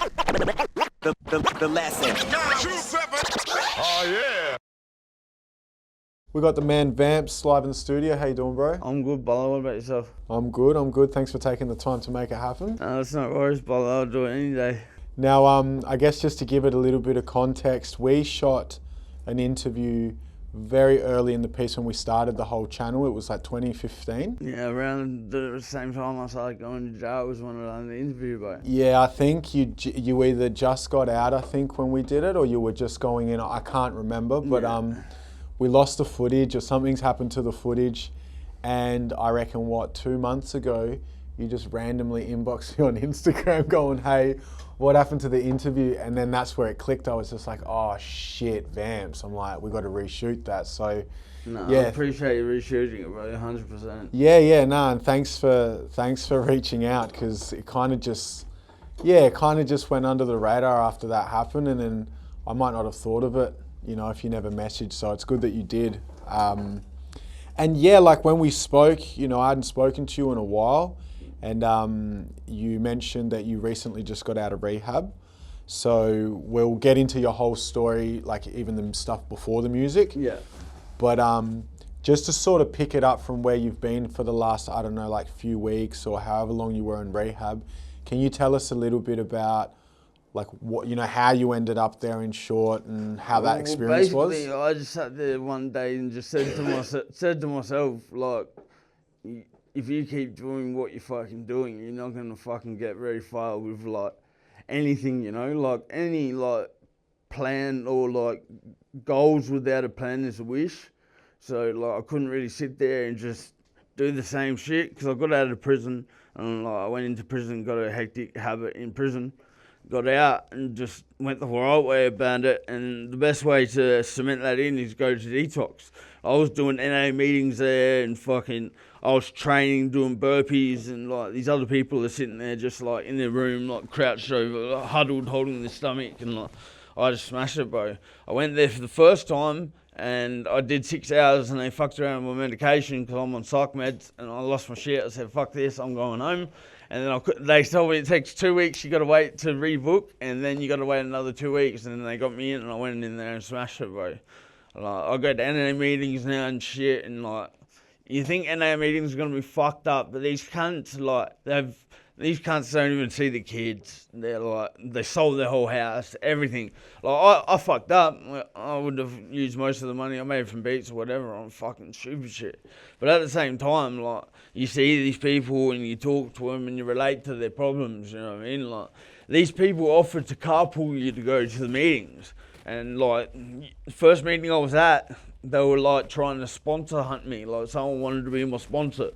The lesson. Oh yeah. We got the man VAMPTS live in the studio. How you doing, bro? I'm good, Bolo. What about yourself? I'm good. Thanks for taking the time to make it happen. That's no worries, Bolo. I'll do it any day. Now, I guess just to give it a little bit of context, we shot an interview very early in the piece when we started the whole channel. It was like 2015. Yeah, around the same time I started going to jail was when I done the interview, bro. Yeah, I think you either just got out, I think, when we did it, or you were just going in. I can't remember, but we lost the footage, or something's happened to the footage, and I reckon 2 months ago, you just randomly inboxed me on Instagram going, "Hey, what happened to the interview?" And then that's where it clicked. I was just like, "Oh shit, VAMPTS." I'm like, "We got to reshoot that." So, no, yeah. I appreciate you reshooting it, bro. 100%. Yeah, no, and thanks for reaching out, because it kind of just went under the radar after that happened, and then I might not have thought of it, if you never messaged. So it's good that you did. And yeah, like when we spoke, I hadn't spoken to you in a while, and you mentioned that you recently just got out of rehab. So we'll get into your whole story, like even the stuff before the music. Yeah. But just to sort of pick it up from where you've been for the last, I don't know, like few weeks or however long you were in rehab, can you tell us a little bit about like what, how you ended up there in short, and how that experience was? Basically, I just sat there one day and just said to myself, like, if you keep doing what you're fucking doing, you're not gonna fucking get very far with like anything, like any like plan or like goals without a plan is a wish. So like I couldn't really sit there and just do the same shit, because I got out of prison and like I went into prison, got a hectic habit in prison. Got out and just went the right way about it, and the best way to cement that in is go to detox. I was doing NA meetings there, and I was training, doing burpees, and like these other people are sitting there just like in their room, like crouched over, like, huddled, holding their stomach, and like I just smashed it, bro. I went there for the first time, and I did 6 hours, and they fucked around with my medication because I'm on psych meds, and I lost my shit. I said, "Fuck this, I'm going home." And then they told me it takes 2 weeks, you got to wait to rebook, and then you got to wait another 2 weeks, and then they got me in, and I went in there and smashed it, bro. Like, I go to NA meetings now and shit, and like, you think NA meetings are going to be fucked up, but these cunts, like, these cunts don't even see the kids. They're like, they sold their whole house, everything. Like, I fucked up. I would have used most of the money I made from beats or whatever on fucking stupid shit. But at the same time, like, you see these people and you talk to them and you relate to their problems, you know what I mean? Like, these people offered to carpool you to go to the meetings. And like, the first meeting I was at, they were like trying to sponsor hunt me. Like, someone wanted to be my sponsor.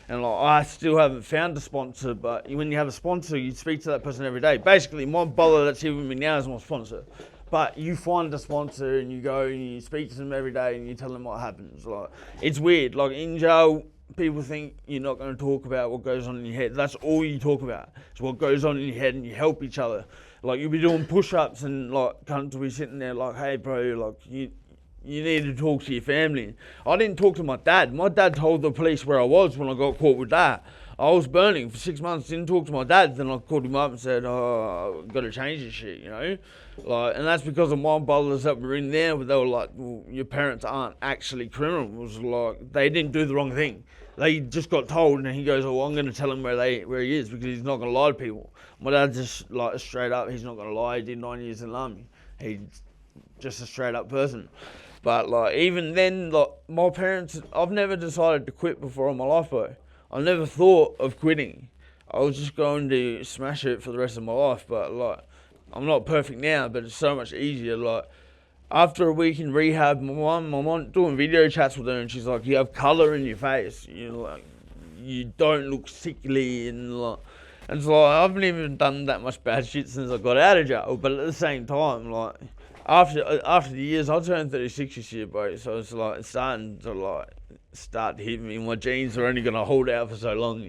And like, I still haven't found a sponsor, but when you have a sponsor, you speak to that person every day. Basically, my brother that's here with me now is my sponsor. But you find a sponsor and you go and you speak to them every day and you tell them what happens. Like, it's weird. Like, in jail, people think you're not going to talk about what goes on in your head. That's all you talk about. It's what goes on in your head, and you help each other. Like, you'll be doing push-ups and like, cunts will be sitting there like, "Hey, bro, like, you need to talk to your family." I didn't talk to my dad. My dad told the police where I was when I got caught with that. I was burning for 6 months, didn't talk to my dad. Then I called him up and said, "Oh, I've got to change this shit," Like, and that's because of my brothers that were in there, but they were like, "Well, your parents aren't actually criminals. Like, they didn't do the wrong thing. They just got told," and he goes, "Oh, well, I'm going to tell him where he is, because he's not going to lie to people." My dad just like straight up, he's not going to lie. He did 9 years in the army. He's just a straight up person. But like, even then, like, my parents, I've never decided to quit before in my life, bro. I never thought of quitting. I was just going to smash it for the rest of my life. But like, I'm not perfect now, but it's so much easier. Like, after a week in rehab, my mom doing video chats with her, and she's like, "You have colour in your face. You don't look sickly," and like, and it's like, I haven't even done that much bad shit since I got out of jail. But at the same time, like, after the years, I turned 36 this year, bro. So it's like, it's starting to start to hit me. My genes are only going to hold out for so long,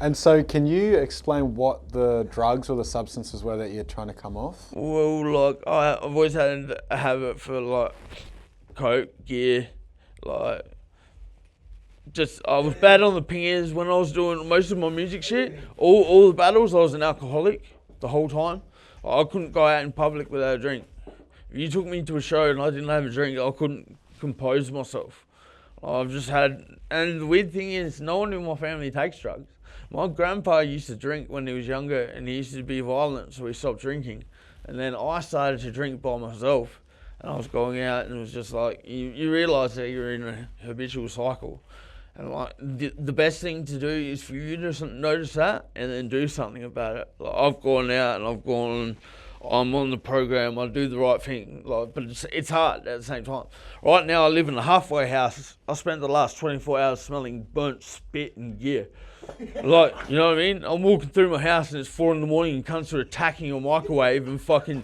And so can you explain what the drugs or the substances were that you're trying to come off? Well, like, I've always had a habit for like coke, gear, like, just, I was bad on the pingers when I was doing most of my music shit. All the battles, I was an alcoholic. the whole time. I couldn't go out in public without a drink. If you took me to a show and I didn't have a drink, I couldn't compose myself. I've just had, and the weird thing is, no one in my family takes drugs. My grandpa used to drink when he was younger, and he used to be violent, so he stopped drinking. And then I started to drink by myself, and I was going out, and it was just like, you realise that you're in a habitual cycle. And like, the best thing to do is for you to notice that, and then do something about it. Like, I've gone out, and I'm on the program, I do the right thing, like, but it's hard at the same time. Right now I live in a halfway house. I spent the last 24 hours smelling burnt spit and gear. Like, you know what I mean? I'm walking through my house and it's 4 a.m. and cunts are attacking a microwave and fucking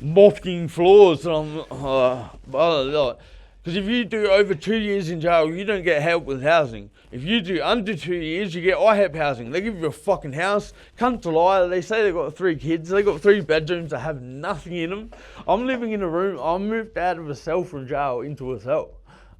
mopping floors, and I'm, because if you do over 2 years in jail, you don't get help with housing. If you do under 2 years, you get IHEP housing. They give you a fucking house. Cunt to lie. They say they've got 3 kids. They got 3 bedrooms that have nothing in them. I'm living in a room. I moved out of a cell from jail into a cell.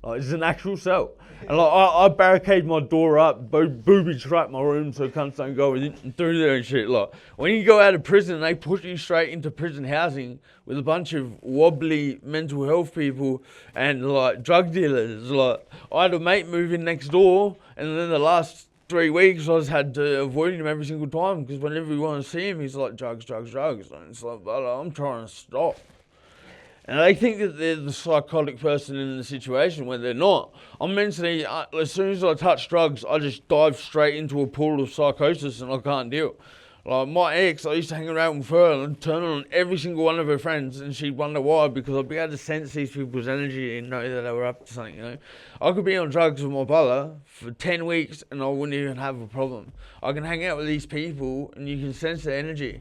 Like, it's an actual cell. And like, I barricade my door up, booby trap my room so cunts don't go through there and shit. Like, when you go out of prison, they push you straight into prison housing with a bunch of wobbly mental health people and like drug dealers. Like, I had a mate move in next door, and then the last 3 weeks I just had to avoid him every single time, because whenever you want to see him, he's like, drugs. And it's like, but I'm trying to stop. And they think that they're the psychotic person in the situation when they're not. I'm mentally, as soon as I touch drugs, I just dive straight into a pool of psychosis and I can't deal. Like my ex, I used to hang around with her and I'd turn on every single one of her friends, and she'd wonder why, because I'd be able to sense these people's energy and know that they were up to something, you know. I could be on drugs with my brother for 10 weeks and I wouldn't even have a problem. I can hang out with these people and you can sense their energy.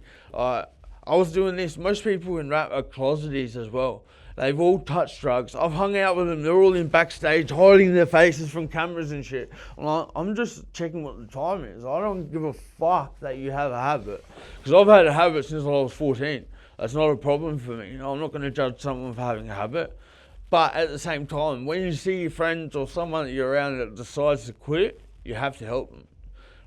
I was doing this, most people in rap are closeties as well. They've all touched drugs. I've hung out with them, they're all in backstage, hiding their faces from cameras and shit. I'm just checking what the time is. I don't give a fuck that you have a habit. Because I've had a habit since I was 14. That's not a problem for me. You know, I'm not going to judge someone for having a habit. But at the same time, when you see your friends or someone that you're around that decides to quit, you have to help them.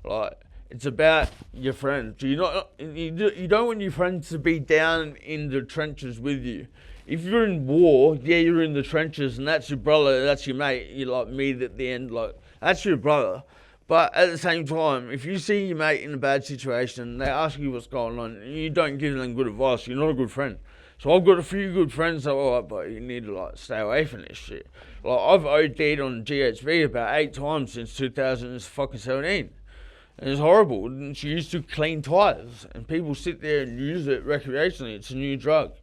Like, it's about your friends. You don't want your friends to be down in the trenches with you. If you're in war, yeah, you're in the trenches, and that's your brother, that's your mate. You're like me at the end, like, that's your brother. But at the same time, if you see your mate in a bad situation, they ask you what's going on, and you don't give them good advice, you're not a good friend. So I've got a few good friends that are like, but you need to like stay away from this shit. Like, I've OD'd on GHB about 8 times since 2017. And it's horrible. And she used to clean tires, and people sit there and use it recreationally. It's a new drug.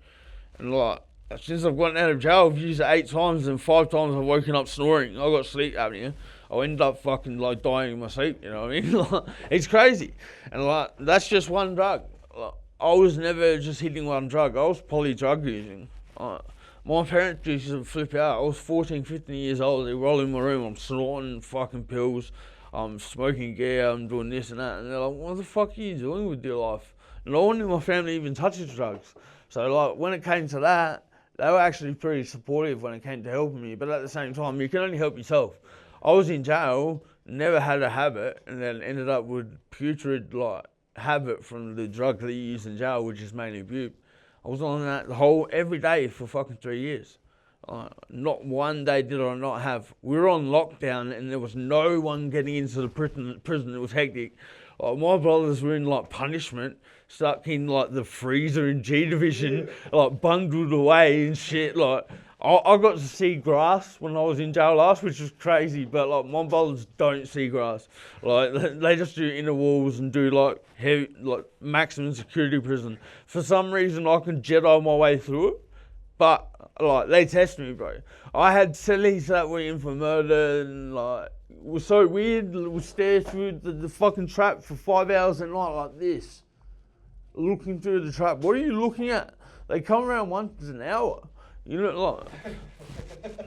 And like, since I've gotten out of jail, I've used it 8 times, and 5 times I've woken up snoring. I got sleep apnea. I ended up fucking like dying in my sleep, you know what I mean? Like, it's crazy. And like, that's just one drug. Like, I was never just hitting one drug. I was poly drug using. My parents used to flip out. I was 14, 15 years old. They roll in my room. I'm snorting fucking pills. I'm smoking gear. I'm doing this and that. And they're like, what the fuck are you doing with your life? No one in my family even touches drugs. So like, when it came to that, they were actually pretty supportive when it came to helping me. But at the same time, you can only help yourself. I was in jail, never had a habit, and then ended up with putrid like habit from the drug that you use in jail, which is mainly bupe. I was on that every day for fucking 3 years. Not one day did I not have. We were on lockdown and there was no one getting into the prison. It was hectic. My brothers were in like punishment, stuck in like the freezer in G Division, like bundled away and shit. Like, I got to see grass when I was in jail last, which was crazy, but like my brothers don't see grass. Like, they just do inner walls and do like heavy, like maximum security prison. For some reason I can Jedi my way through it, but like, they test me, bro. I had cellies that were in for murder, and like, it was so weird. We stare through the fucking trap for 5 hours at night like this, looking through the trap. What are you looking at? They come around once an hour. You know, like,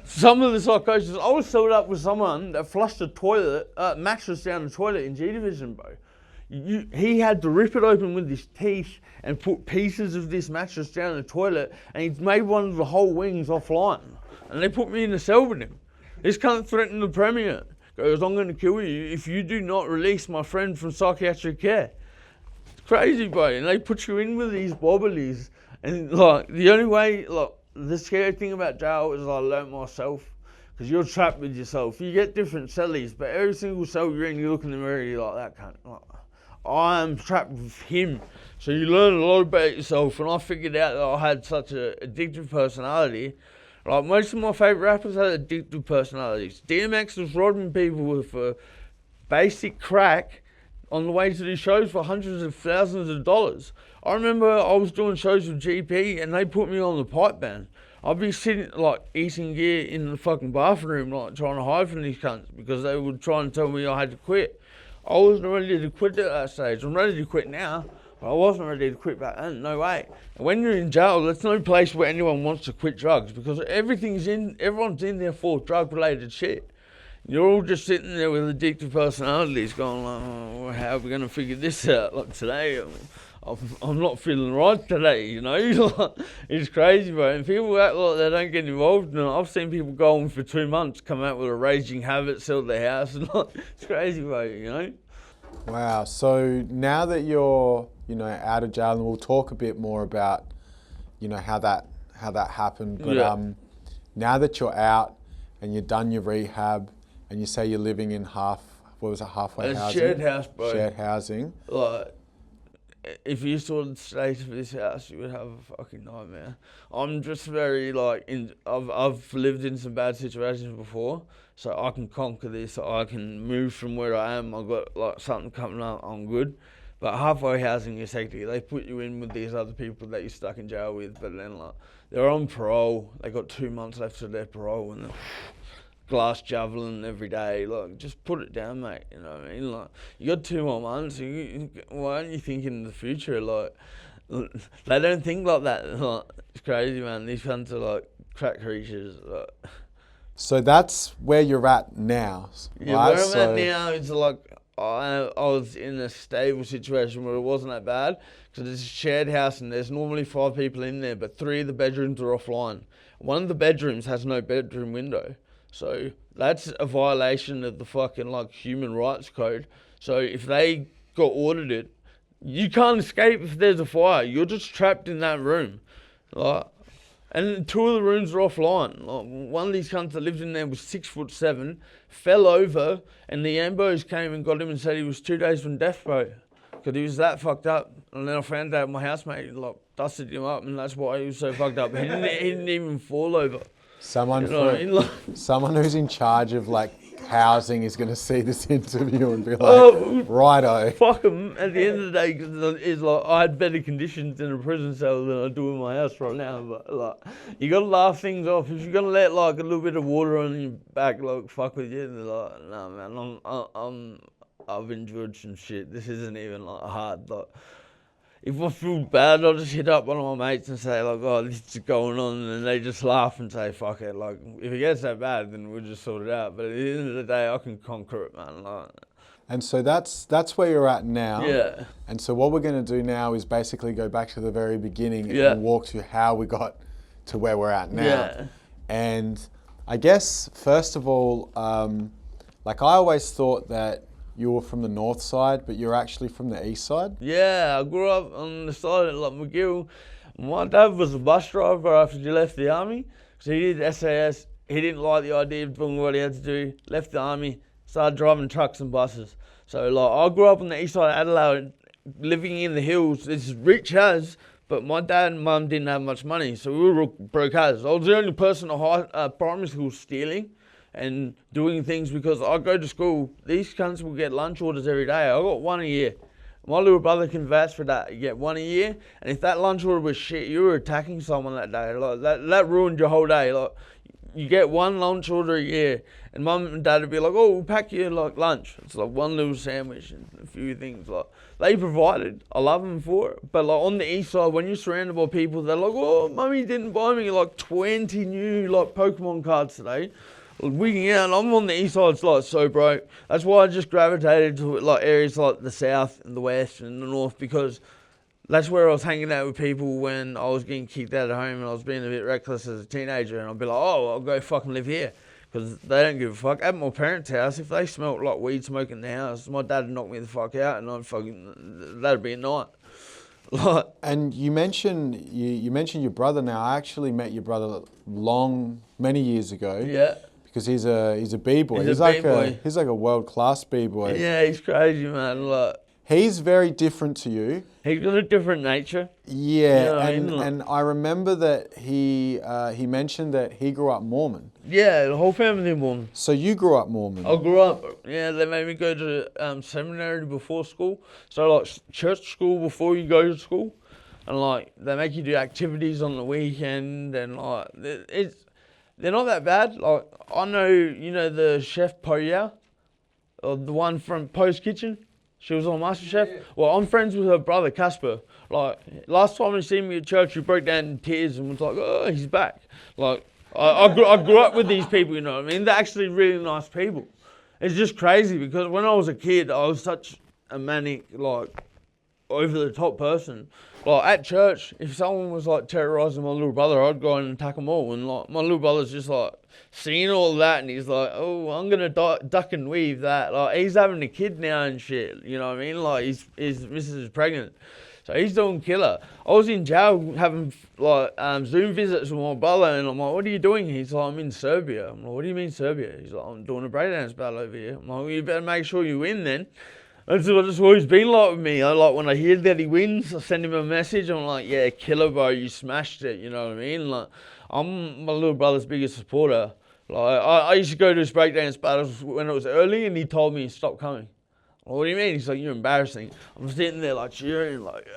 some of the psychosis. I was sold up with someone that flushed a toilet, mattress down the toilet in G Division, bro. He had to rip it open with his teeth and put pieces of this mattress down the toilet, and he made one of the whole wings offline. And they put me in the cell with him. This cunt threatened the Premier. Goes, I'm going to kill you if you do not release my friend from psychiatric care. crazy, bro. And they put you in with these wobblies. And, like, the only way, like, the scary thing about jail is I learnt myself. Because you're trapped with yourself. You get different cellies, but every single cell you're in, you look in the mirror, you're like, that cunt. Like, I'm trapped with him. So you learn a lot about yourself. And I figured out that I had such an addictive personality. Like, most of my favourite rappers had addictive personalities. DMX was robbing people with basic crack on the way to these shows for hundreds of thousands of dollars. I remember I was doing shows with GP and they put me on the pipe band. I'd be sitting, like, eating gear in the fucking bathroom, like, trying to hide from these cunts because they would try and tell me I had to quit. I wasn't ready to quit at that stage. I'm ready to quit now, but I wasn't ready to quit back then, no way. And when you're in jail, that's no place where anyone wants to quit drugs because everyone's in there for drug-related shit. You're all just sitting there with addictive personalities going like, oh, how are we going to figure this out? Like, today, I'm not feeling right today, you know? It's crazy, bro. And people act like they don't get involved in it. I've seen people go on for 2 months, come out with a raging habit, sell their house, and it's crazy, bro, you know? Wow. So now that you're, you know, out of jail, and we'll talk a bit more about, you know, how that happened. But now that you're out and you've done your rehab, and you say you're living in halfway housing? Shared house, bro. Shared housing. Like, if you saw the state of this house, you would have a fucking nightmare. I'm just very, like, I've lived in some bad situations before, so I can conquer this. I can move from where I am. I've got, like, something coming up. I'm good. But halfway housing is hectic. They put you in with these other people that you're stuck in jail with, but then, like, they're on parole. They got 2 months left of their parole, and glass javelin every day. Like, just put it down, mate. You know what I mean? Like, you got 2 more months. Why aren't you thinking in the future? Like, they don't think like that. Like, it's crazy, man. These cunts are like crack creatures. Like. So that's where you're at now. Yeah, right? Where I'm at now is like I was in a stable situation where it wasn't that bad because it's a shared house and there's normally 5 people in there, but 3 of the bedrooms are offline. One of the bedrooms has no bedroom window. So that's a violation of the fucking, like, human rights code. So if they got audited, you can't escape if there's a fire. You're just trapped in that room. Like, and 2 of the rooms are offline. Like, one of these cunts that lived in there was 6'7", fell over, and the ambos came and got him and said he was 2 days from death row because he was that fucked up. And then I found out my housemate, like, dusted him up, and that's why he was so fucked up. He didn't even fall over. Someone who's in charge of, like, housing is going to see this interview and be like, righto. Fuck them at the end of the day, because it's like, I had better conditions in a prison cell than I do in my house right now. But, like, you got to laugh things off. If you're going to let, like, a little bit of water on your back, like, fuck with you, and they're like, no, man, I've endured some shit. This isn't even, like, hard. Like, if I feel bad, I'll just hit up one of my mates and say, like, oh, this is going on, and they just laugh and say, fuck it. Like, if it gets that bad, then we'll just sort it out. But at the end of the day, I can conquer it, man. Like, and so that's where you're at now. Yeah. And so what we're going to do now is basically go back to the very beginning and walk through how we got to where we're at now. Yeah. And I guess, first of all, like, I always thought that you were from the north side, but you're actually from the east side? Yeah, I grew up on the side of, like, McGill. My dad was a bus driver after he left the army. So he did SAS. He didn't like the idea of doing what he had to do. Left the army, started driving trucks and buses. So, like, I grew up on the east side of Adelaide, living in the hills. It's rich as, but my dad and mum didn't have much money. So we were broke as. I was the only person at primary school stealing and doing things because I go to school. These cunts will get lunch orders every day. I got 1 a year. My little brother can vouch for that. You get 1 a year, and if that lunch order was shit, you were attacking someone that day. Like, that ruined your whole day. Like, you get 1 lunch order a year, and mum and dad would be like, oh, we'll pack you, like, lunch. It's like 1 little sandwich and a few things. Like, they provided. I love them for it. But, like, on the east side, when you're surrounded by people, they're like, oh, mummy didn't buy me, like, 20 new, like, Pokemon cards today. Wigging out, I'm on the east side, it's like so broke. That's why I just gravitated to, like, areas like the south and the west and the north, because that's where I was hanging out with people when I was getting kicked out of home and I was being a bit reckless as a teenager, and I'd be like, oh, I'll go fucking live here. because they don't give a fuck. At my parents' house, if they smelt like weed smoke in the house, my dad would knock me the fuck out, and that'd be a night. Like, and you mentioned your brother. Now, I actually met your brother many years ago. Yeah. Because he's a b-boy. He's like a world-class b-boy. Yeah, he's crazy, man. Like, he's very different to you. He's got a different nature. Yeah, You know and I remember that he mentioned that he grew up Mormon. Yeah, the whole family Mormon. So you grew up Mormon. I grew up, yeah, they made me go to seminary before school. So, like, church school before you go to school. And, like, they make you do activities on the weekend. And, like, they're not that bad. Like, I know, you know, the chef Poya, or the one from Po's Kitchen. She was on MasterChef. Yeah. Well, I'm friends with her brother, Casper. Like, last time he seen me at church, he broke down in tears and was like, oh, he's back. Like, I grew up with these people, you know what I mean? They're actually really nice people. It's just crazy because when I was a kid, I was such a manic, like, over-the-top person. Like, at church, if someone was, like, terrorising my little brother, I'd go and attack them all. And, like, my little brother's just, like, seeing all that, and he's like, oh, I'm going to duck and weave that. Like, he's having a kid now and shit, you know what I mean? Like, his missus is pregnant. So he's doing killer. I was in jail having, like, Zoom visits with my brother, and I'm like, what are you doing? He's like, I'm in Serbia. I'm like, what do you mean Serbia? He's like, I'm doing a breakdance battle over here. I'm like, well, you better make sure you win then. That's what it's always been like with me. When I hear that he wins, I send him a message. I'm like, yeah, killer, bro, you smashed it. You know what I mean? Like, I'm my little brother's biggest supporter. Like, I used to go to his breakdance battles when it was early, and he told me, stop coming. Well, what do you mean? He's like, you're embarrassing. I'm sitting there, like, cheering, like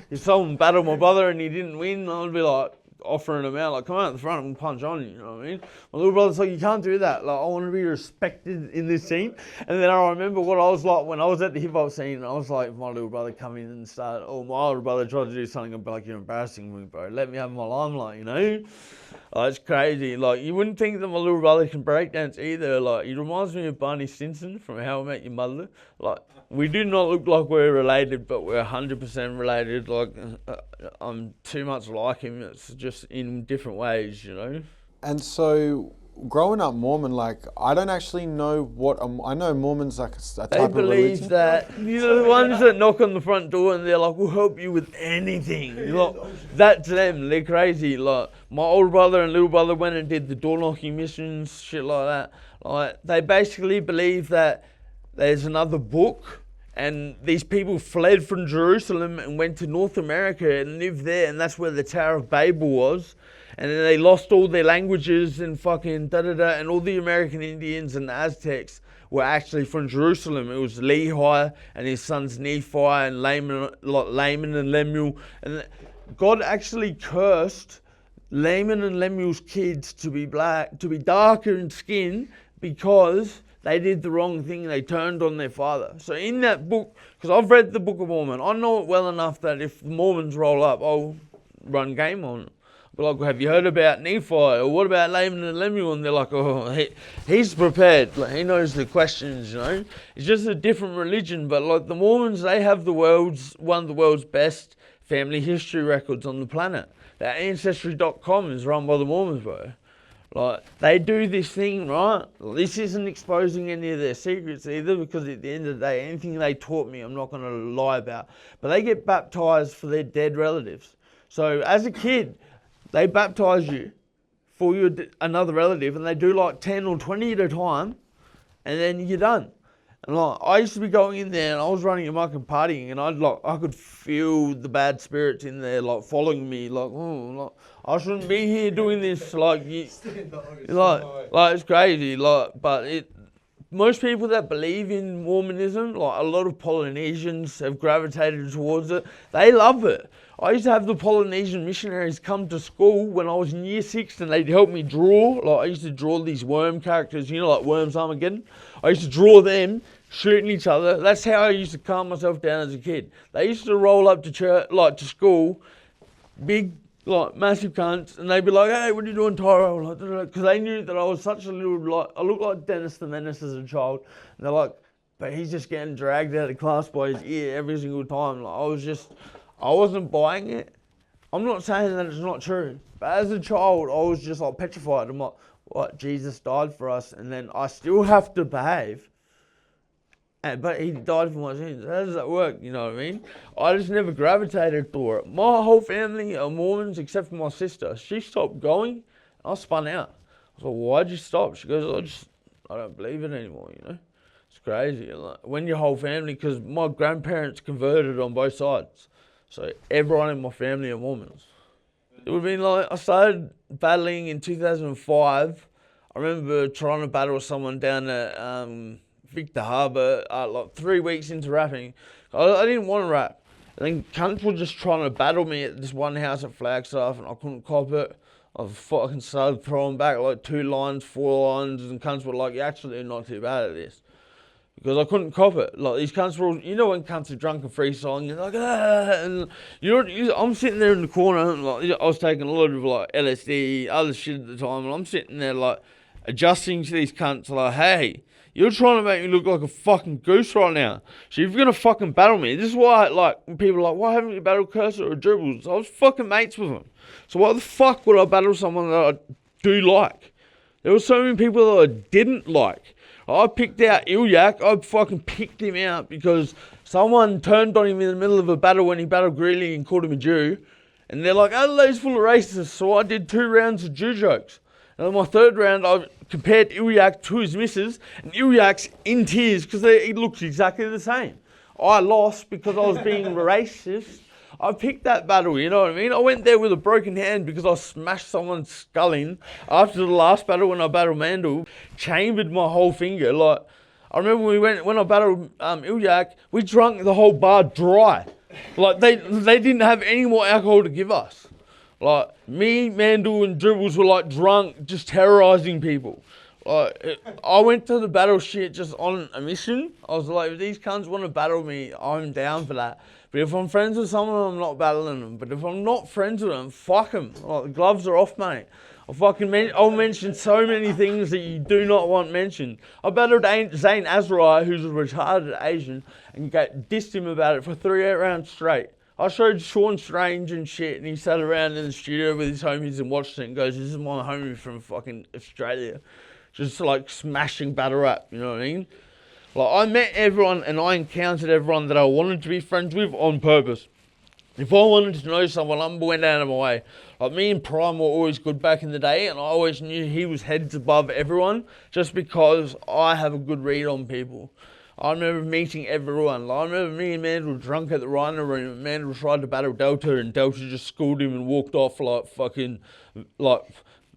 if someone battled my brother and he didn't win, I'd be like, offering him out, like, come out the front and punch on you, know what I mean? My little brother's like, you can't do that. Like, I want to be respected in this scene. And then I remember what I was like when I was at the hip hop scene. I was like, if my little brother come in and start, or my older brother tried to do something, I'd be like, you're embarrassing me, bro. Let me have my limelight, you know? It's crazy. Like, you wouldn't think that my little brother can breakdance either. Like, he reminds me of Barney Stinson from How I Met Your Mother. Like, we do not look like we're related, but we're 100% related. Like, I'm too much like him. It's just in different ways, you know? And so, growing up Mormon, like, I don't actually know I know Mormon's like a type of religion. They believe that, you know, the ones that knock on the front door and they're like, we'll help you with anything. Like, that's them. They're crazy. Like, my older brother and little brother went and did the door knocking missions, shit like that. Like, they basically believe that there's another book, and these people fled from Jerusalem and went to North America and lived there, and that's where the Tower of Babel was. And then they lost all their languages and fucking da-da-da, and all the American Indians and the Aztecs were actually from Jerusalem. It was Lehi and his sons Nephi and Laman and Lemuel. And God actually cursed Laman and Lemuel's kids to be darker in skin, because they did the wrong thing. They turned on their father. So in that book, because I've read the Book of Mormon, I know it well enough that if the Mormons roll up, I'll run game on it. But like, have you heard about Nephi? Or what about Laman and Lemuel? And they're like, oh, he's prepared. Like, he knows the questions, you know. It's just a different religion. But like the Mormons, they have one of the world's best family history records on the planet. That Ancestry.com is run by the Mormons, bro. Like, they do this thing, right? This isn't exposing any of their secrets either, because at the end of the day, anything they taught me, I'm not going to lie about. But they get baptized for their dead relatives. So as a kid, they baptize you for another relative, and they do like 10 or 20 at a time, and then you're done. And like, I used to be going in there and I was running amok and partying, and I could feel the bad spirits in there, like following me, like, oh, like, I shouldn't be here doing this, like, it's crazy, like, but most people that believe in Mormonism, like a lot of Polynesians have gravitated towards it. They love it. I used to have the Polynesian missionaries come to school when I was in year 6, and they'd help me draw. Like, I used to draw these worm characters, you know, like Worms Armageddon. I used to draw them shooting each other. That's how I used to calm myself down as a kid. They used to roll up to church, like to school, big, like massive cunts, and they'd be like, hey, what are you doing, Tyro? Because they knew that I was such a little, like, I looked like Dennis the Menace as a child. And they're like, but he's just getting dragged out of class by his ear every single time. Like, I wasn't buying it. I'm not saying that it's not true, but as a child, I was just like petrified. I'm like, what, Jesus died for us, and then I still have to behave. But he died for my sins. How does that work? You know what I mean? I just never gravitated toward it. My whole family are Mormons except for my sister. She stopped going, and I spun out. I was like, why'd you stop? She goes, I don't believe it anymore, you know? It's crazy. Like, when your whole family, because my grandparents converted on both sides. So everyone in my family are Mormons. It would have been like, I started battling in 2005. I remember trying to battle someone down at Victor Harbour, like 3 weeks into rapping. I didn't want to rap. And then cunts were just trying to battle me at this one house at Flagstaff, and I couldn't cop it. I fucking started throwing back like 2 lines, 4 lines, and cunts were like, you're actually not too bad at this. Because I couldn't cop it. Like, these cunts were all, you know when cunts are drunk and freestyling, you're like, and I'm sitting there in the corner, and like, I was taking a lot of like LSD, other shit at the time, and I'm sitting there like adjusting to these cunts like, hey, you're trying to make me look like a fucking goose right now. So if you're going to fucking battle me, this is why, like, when people are like, why haven't you battled Cursor or Dribbles? I was fucking mates with them. So why the fuck would I battle someone that I do like? There were so many people that I didn't like. I picked out Ilyak. I fucking picked him out because someone turned on him in the middle of a battle when he battled Greeley and called him a Jew. And they're like, Adelaide's full of racists. So I did 2 rounds of Jew jokes. And then my 3rd round, I compared Ilyak to his missus, and Ilyak's in tears because he looks exactly the same. I lost because I was being racist. I picked that battle, you know what I mean? I went there with a broken hand because I smashed someone's skull in after the last battle when I battled Mandle, chambered my whole finger. Like, I remember when I battled Ilyak, we drank the whole bar dry. Like, they didn't have any more alcohol to give us. Like, me, Mandle, and Dribbles were like drunk, just terrorizing people. Like, I went to the battle shit just on a mission. I was like, if these cunts want to battle me, I'm down for that. But if I'm friends with someone, I'm not battling them. But if I'm not friends with them, fuck them. Like, the gloves are off, mate. I'll mention so many things that you do not want mentioned. I battled Zane Azrai, who's a retarded Asian, and dissed him about it for 3 rounds straight. I showed Sean Strange and shit, and he sat around in the studio with his homies and watched it and goes, this is my homie from fucking Australia. Just like smashing battle rap, you know what I mean? Like, I met everyone and I encountered everyone that I wanted to be friends with on purpose. If I wanted to know someone, I went out of my way. Like, me and Prime were always good back in the day, and I always knew he was heads above everyone just because I have a good read on people. I remember meeting everyone. Like, I remember me and Mandle drunk at the Rhino Room, and Mandle tried to battle Delta, and Delta just schooled him and walked off like fucking, like,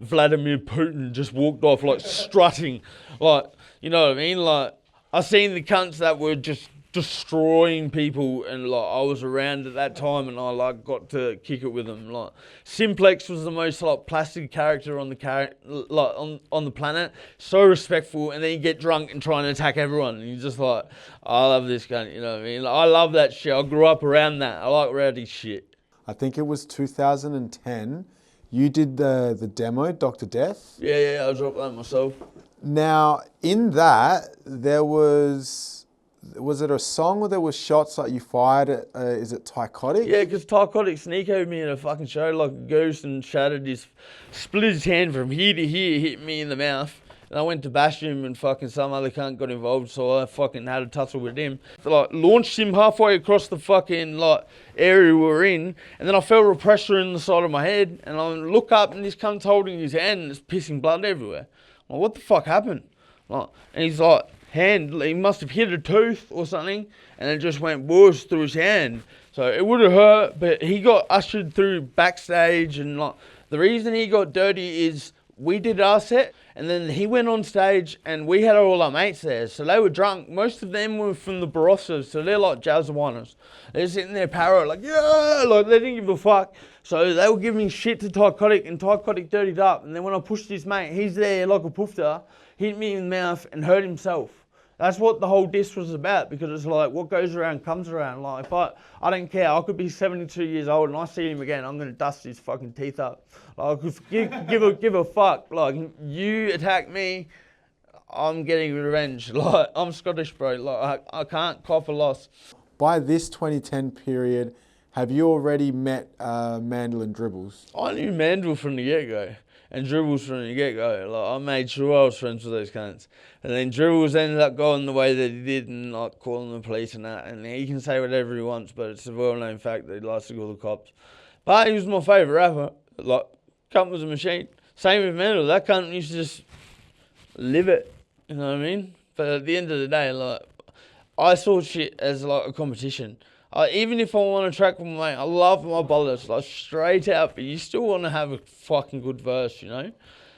Vladimir Putin just walked off like strutting. Like, you know what I mean? Like, I seen the cunts that were just destroying people, and like, I was around at that time, and I like got to kick it with them. Like, Simplex was the most like plastic character on the planet. So respectful, and then you get drunk and try and attack everyone, and you're just like, I love this cunt. You know what I mean? Like, I love that shit. I grew up around that. I like rowdy shit. I think it was 2010. You did the demo, Dr. Death? Yeah, I dropped that myself. Now, in that, there was it a song where there was shots like you fired at, is it Tycotic? Yeah, because Tycotic sneakoed me in a fucking show like a ghost and split his hand from here to here, hit me in the mouth. And I went to bash him, and fucking some other cunt got involved, so I fucking had a tussle with him. Like, launched him halfway across the fucking like area we were in, and then I felt a pressure in the side of my head, and I look up, and this cunt's holding his hand, and it's pissing blood everywhere. I'm like, what the fuck happened? Like, and he's like, he must have hit a tooth or something, and it just went whoosh through his hand. So it would have hurt, but he got ushered through backstage, and like, the reason he got dirty is we did our set, and then he went on stage, and we had all our mates there. So they were drunk. Most of them were from the Barossas, so they're like Jazzawanas. They're sitting there parrot, like, yeah, like they didn't give a fuck. So they were giving shit to Tycotic, and Tycotic dirtied up. And then when I pushed his mate, he's there like a poofter, hit me in the mouth and hurt himself. That's what the whole diss was about, because it's like, what goes around comes around. Like, if I don't care, I could be 72 years old and I see him again, I'm going to dust his fucking teeth up. Like, give a fuck. Like, you attack me, I'm getting revenge. Like, I'm Scottish, bro. Like, I can't cop a loss. By this 2010 period, have you already met Mandle and Dribbles? I knew Mandle from the get-go. and Dribbles from the get-go. Like, I made sure I was friends with those cunts. And then Dribbles ended up going the way that he did and, like, calling the police and that. And he can say whatever he wants, but it's a well-known fact that he likes to call the cops. But he was my favourite rapper. Like, cunt was a machine. Same with Mandle. That cunt used to just live it. You know what I mean? But at the end of the day, like, I saw shit as, like, a competition. Even if I want to track with my mate, I love my bullets, like, straight out, but you still want to have a fucking good verse, you know?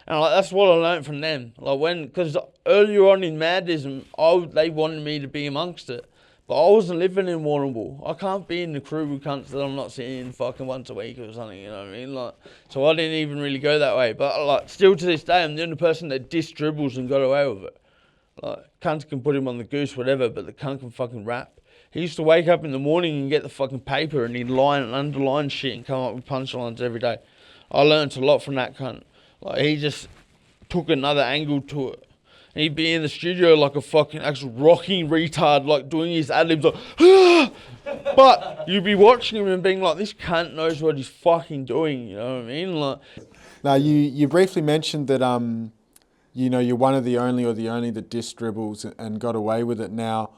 And, like, that's what I learned from them. Like, because earlier on in Madism, they wanted me to be amongst it. But I wasn't living in Warrnambool. I can't be in the crew with cunts that I'm not seeing fucking once a week or something, you know what I mean? Like, so I didn't even really go that way. But, like, still to this day, I'm the only person that dissed Dribbles and got away with it. Like, cunts can put him on the goose, whatever, but the cunt can fucking rap. He used to wake up in the morning and get the fucking paper and he'd line and underline shit and come up with punchlines every day. I learnt a lot from that cunt. Like, he just took another angle to it. And he'd be in the studio like a fucking actual rocking retard, like doing his ad-libs like, ah! But you'd be watching him and being like, this cunt knows what he's fucking doing, you know what I mean? Like, Now, you briefly mentioned that, you know, you're one of the only that dissed Dribbles and got away with it. Now,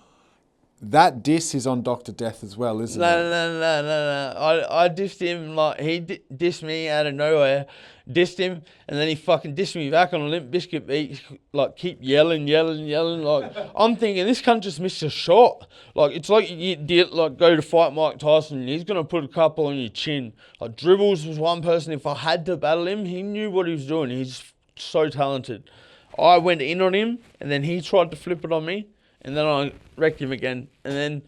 that diss is on Dr. Death as well, isn't it? No. I dissed him, like, he dissed me out of nowhere, dissed him, and then he fucking dissed me back on a Limp Bizkit beat, like, keep yelling, like, I'm thinking, this cunt just missed a shot. Like, it's like you like, go to fight Mike Tyson, and he's going to put a couple on your chin. Like, Dribbles was one person, if I had to battle him, he knew what he was doing. He's so talented. I went in on him, and then he tried to flip it on me. And then I wrecked him again. And then,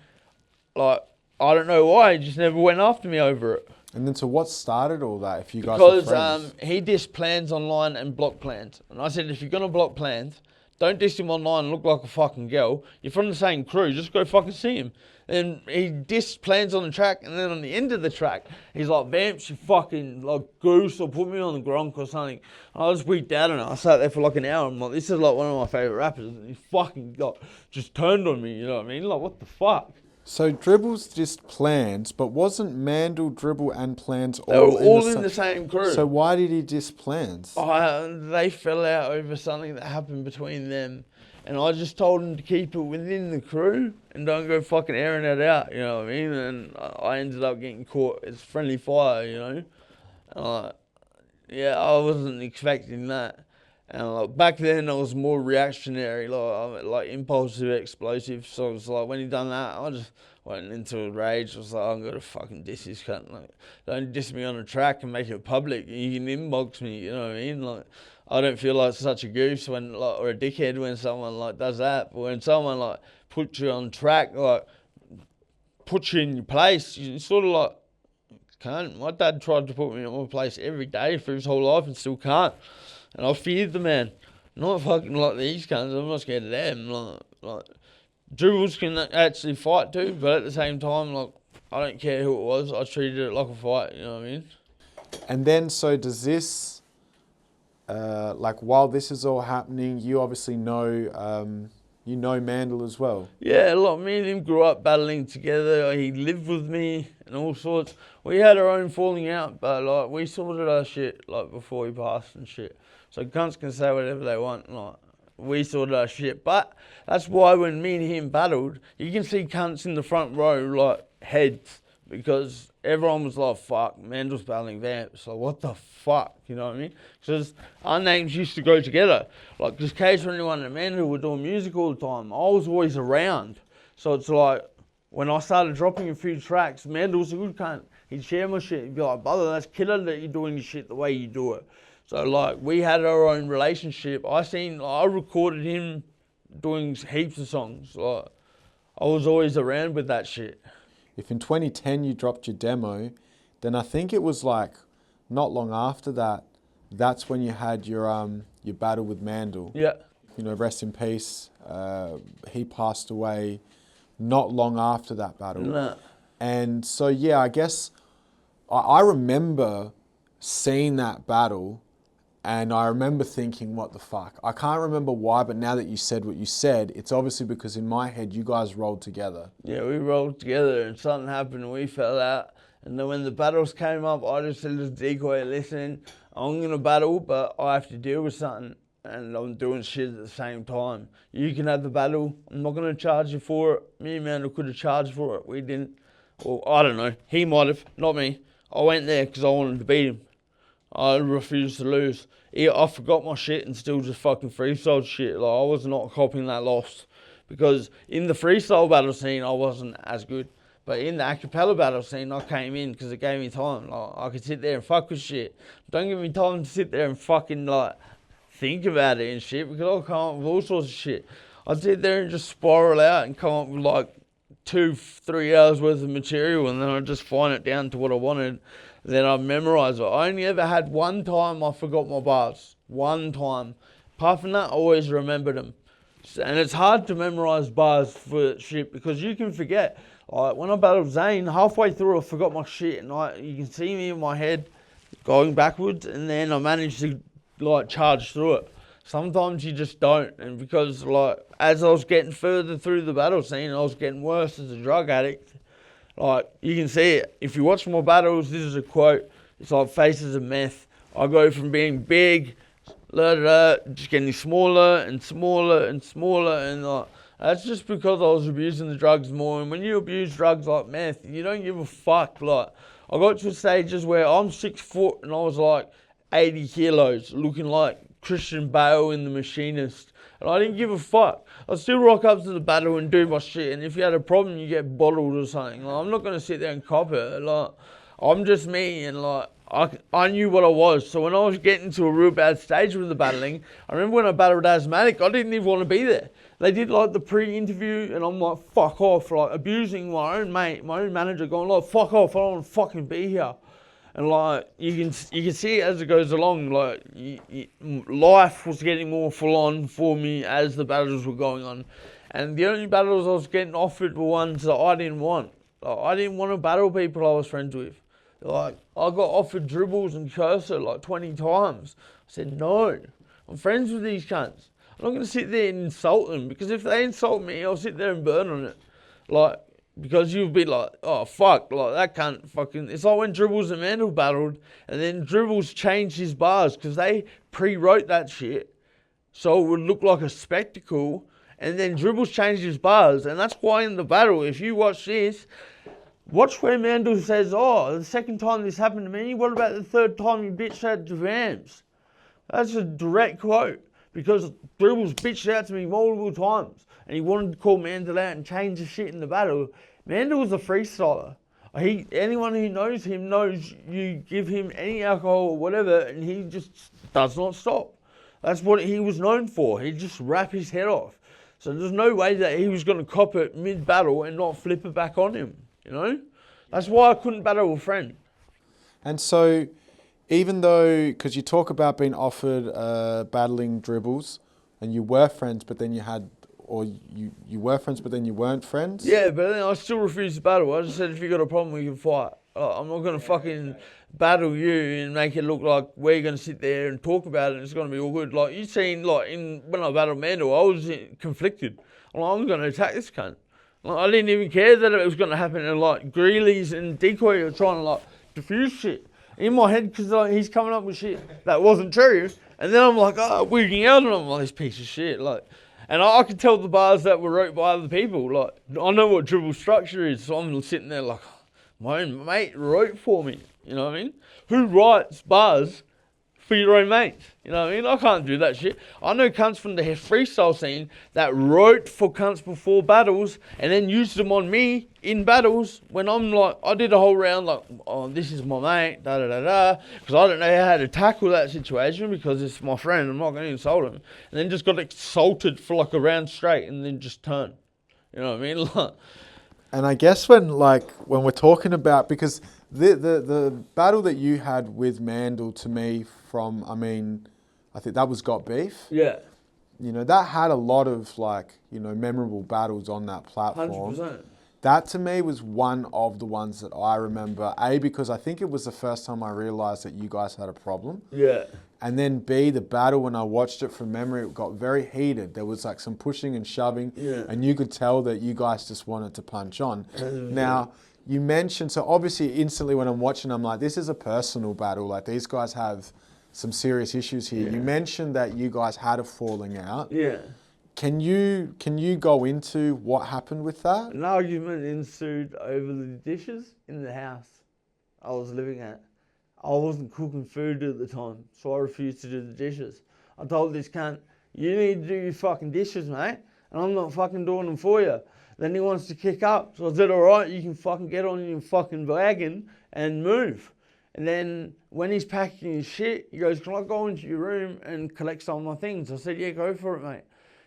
like, I don't know why, he just never went after me over it. And then, so what started all that, if you guys were friends? Because he dissed plans online and blocked plans. And I said, if you're going to block plans, don't diss him online and look like a fucking girl. You're from the same crew, just go fucking see him. And he dissed plans on the track, and then on the end of the track, he's like, Vamps, you fucking, like, goose, or put me on the gronk or something. And I just weeked out on it. I sat there for like an hour. I'm like, this is like one of my favourite rappers. And he fucking, like, just turned on me, you know what I mean? Like, what the fuck? So Dribbles dissed Plans, but wasn't Mandle, Dribble and Plans They were all in the same crew. So why did he diss Plans? They fell out over something that happened between them. And I just told him to keep it within the crew and don't go fucking airing it out, you know what I mean? And I ended up getting caught as friendly fire, you know? Yeah, I wasn't expecting that. And like, back then I was more reactionary, like impulsive, explosive. So it was like, when he done that, I just went into a rage. I was like, I'm gonna fucking diss this cunt. Like, don't diss me on a track and make it public. You can inbox me, you know what I mean? Like, I don't feel like such a goose when, like, or a dickhead when someone like does that. But when someone like puts you on track, like puts you in your place, you sort of like, can't. My dad tried to put me in my place every day for his whole life and still can't. And I feared the man. Not fucking like these cunts. I'm not scared of them. Like Dribbles can actually fight too, but at the same time, like, I don't care who it was. I treated it like a fight. You know what I mean? And then, so does this, like, while this is all happening, you obviously know, you know Mandle as well. Yeah, like, me and him grew up battling together. He lived with me and all sorts. We had our own falling out, but like, we sorted our shit like before he passed and shit. So cunts can say whatever they want, like, we sorted our shit. But that's why when me and him battled, you can see cunts in the front row, like, heads, because everyone was like, fuck, Mandle's battling Vamps. Like, what the fuck, you know what I mean? Because our names used to go together. Like, because K21 and Mandle were doing music all the time. I was always around. So it's like, when I started dropping a few tracks, Mandle was a good cunt. He'd share my shit. He'd be like, brother, that's killer that you're doing your shit the way you do it. So, like, we had our own relationship. I recorded him doing heaps of songs. Like, I was always around with that shit. If in 2010 you dropped your demo, then I think it was like not long after that, that's when you had your battle with Mandle. Yeah. You know, rest in peace. He passed away not long after that battle. Nah. And so, yeah, I guess I remember seeing that battle And I remember thinking, what the fuck? I can't remember why, but now that you said what you said, it's obviously because in my head, you guys rolled together. Yeah, we rolled together and something happened and we fell out. And then when the battles came up, I just said to Decoy, listen, I'm going to battle, but I have to deal with something. And I'm doing shit at the same time. You can have the battle. I'm not going to charge you for it. Me and Mandle could have charged for it. We didn't. Well, I don't know. He might have, not me. I went there because I wanted to beat him. I refused to lose. I forgot my shit and still just fucking freestyle shit. Like, I was not copying that loss. Because in the freestyle battle scene, I wasn't as good. But in the acapella battle scene, I came in because it gave me time. Like, I could sit there and fuck with shit. Don't give me time to sit there and fucking, like, think about it and shit, because I'll come up with all sorts of shit. I'd sit there and just spiral out and come up with, like, 2-3 hours worth of material, and then I'd just fine it down to what I wanted. Then I'd memorise it. I only ever had one time I forgot my bars. One time. Apart from that, I always remembered them. And it's hard to memorise bars for shit because you can forget. Like when I battled Zane, halfway through I forgot my shit, and you can see me in my head going backwards, and then I managed to like charge through it. Sometimes you just don't, and because like as I was getting further through the battle scene, I was getting worse as a drug addict. Like, you can see it. If you watch my battles, this is a quote. It's like faces of meth. I go from being big, just getting smaller and smaller and smaller. And like, that's just because I was abusing the drugs more. And when you abuse drugs like meth, you don't give a fuck. Like, I got to stages where I'm 6 foot and I was like 80 kilos, looking like Christian Bale in The Machinist. And I didn't give a fuck. I'd still rock up to the battle and do my shit. And if you had a problem, you get bottled or something. Like, I'm not going to sit there and cop it. Like, I'm just me, and like I knew what I was. So when I was getting to a real bad stage with the battling, I remember when I battled Asthmatic, I didn't even want to be there. They did like the pre-interview, and I'm like, fuck off, like abusing my own mate, my own manager, going like, fuck off, I don't want to fucking be here. And like you can see it as it goes along. Like life was getting more full on for me as the battles were going on, and the only battles I was getting offered were ones that I didn't want. Like, I didn't want to battle people I was friends with. Like I got offered Dribbles and Cursor like 20 times. I said no. I'm friends with these cunts. I'm not going to sit there and insult them, because if they insult me, I'll sit there and burn on it. Like. Because you'll be like, oh, fuck, like, that cunt fucking... It's like when Dribbles and Mandle battled, and then Dribbles changed his bars, because they pre-wrote that shit, so it would look like a spectacle, and then Dribbles changed his bars, and that's why in the battle, if you watch this, watch where Mandle says, oh, the second time this happened to me, what about the third time you bitched out to Vamps? That's a direct quote, because Dribbles bitched out to me multiple times, and he wanted to call Mandle out and change the shit in the battle. Mandle was a freestyler. Anyone who knows him knows you give him any alcohol or whatever, and he just does not stop. That's what he was known for. He'd just rap his head off. So there's no way that he was going to cop it mid-battle and not flip it back on him, you know? That's why I couldn't battle a friend. And so, even though, because you talk about being offered battling Dribbles, and you were friends, but then you had... Or you were friends, but then you weren't friends? Yeah, but then I still refused to battle. I just said, if you got a problem, we can fight. I'm not going to fucking battle you and make it look like we're going to sit there and talk about it and it's going to be all good. Like, you seen, like, when I battled Mandle, I was conflicted. I'm going to attack this cunt. Like, I didn't even care that it was going to happen. And, like, Greeley's and Decoy are trying to, like, diffuse shit in my head, because like, he's coming up with shit that wasn't true. And then I'm like, wigging out on him, like, this piece of shit. Like... And I could tell the bars that were wrote by other people. Like, I know what dribble structure is, so I'm sitting there like, my own mate wrote for me. You know what I mean? Who writes bars for your own mates? You know what I mean? I can't do that shit. I know cunts from the freestyle scene that wrote for cunts before battles and then used them on me in battles when I'm like, I did a whole round like, oh, this is my mate, da-da-da-da, because I don't know how to tackle that situation because it's my friend, I'm not going to insult him. And then just got insulted for like a round straight and then just turned. You know what I mean? And I guess when we're talking about, because the battle that you had with Mandle to me from, I think that was Got Beef. Yeah. You know, that had a lot of memorable battles on that platform. 100%. That to me was one of the ones that I remember, because I think it was the first time I realised that you guys had a problem. Yeah. And then B, the battle, when I watched it from memory, it got very heated. There was like some pushing and shoving, and you could tell that you guys just wanted to punch on. Now, you mentioned, so obviously instantly when I'm watching, I'm like, this is a personal battle. Like these guys have some serious issues here. You mentioned that you guys had a falling out. Yeah. Can you go into what happened with that? An argument ensued over the dishes in the house I was living at. I wasn't cooking food at the time, so I refused to do the dishes. I told this cunt, you need to do your fucking dishes, mate, and I'm not fucking doing them for you. Then he wants to kick up, so I said, all right, you can fucking get on your fucking wagon and move. And then when he's packing his shit, he goes, can I go into your room and collect some of my things? I said, yeah, go for it, mate.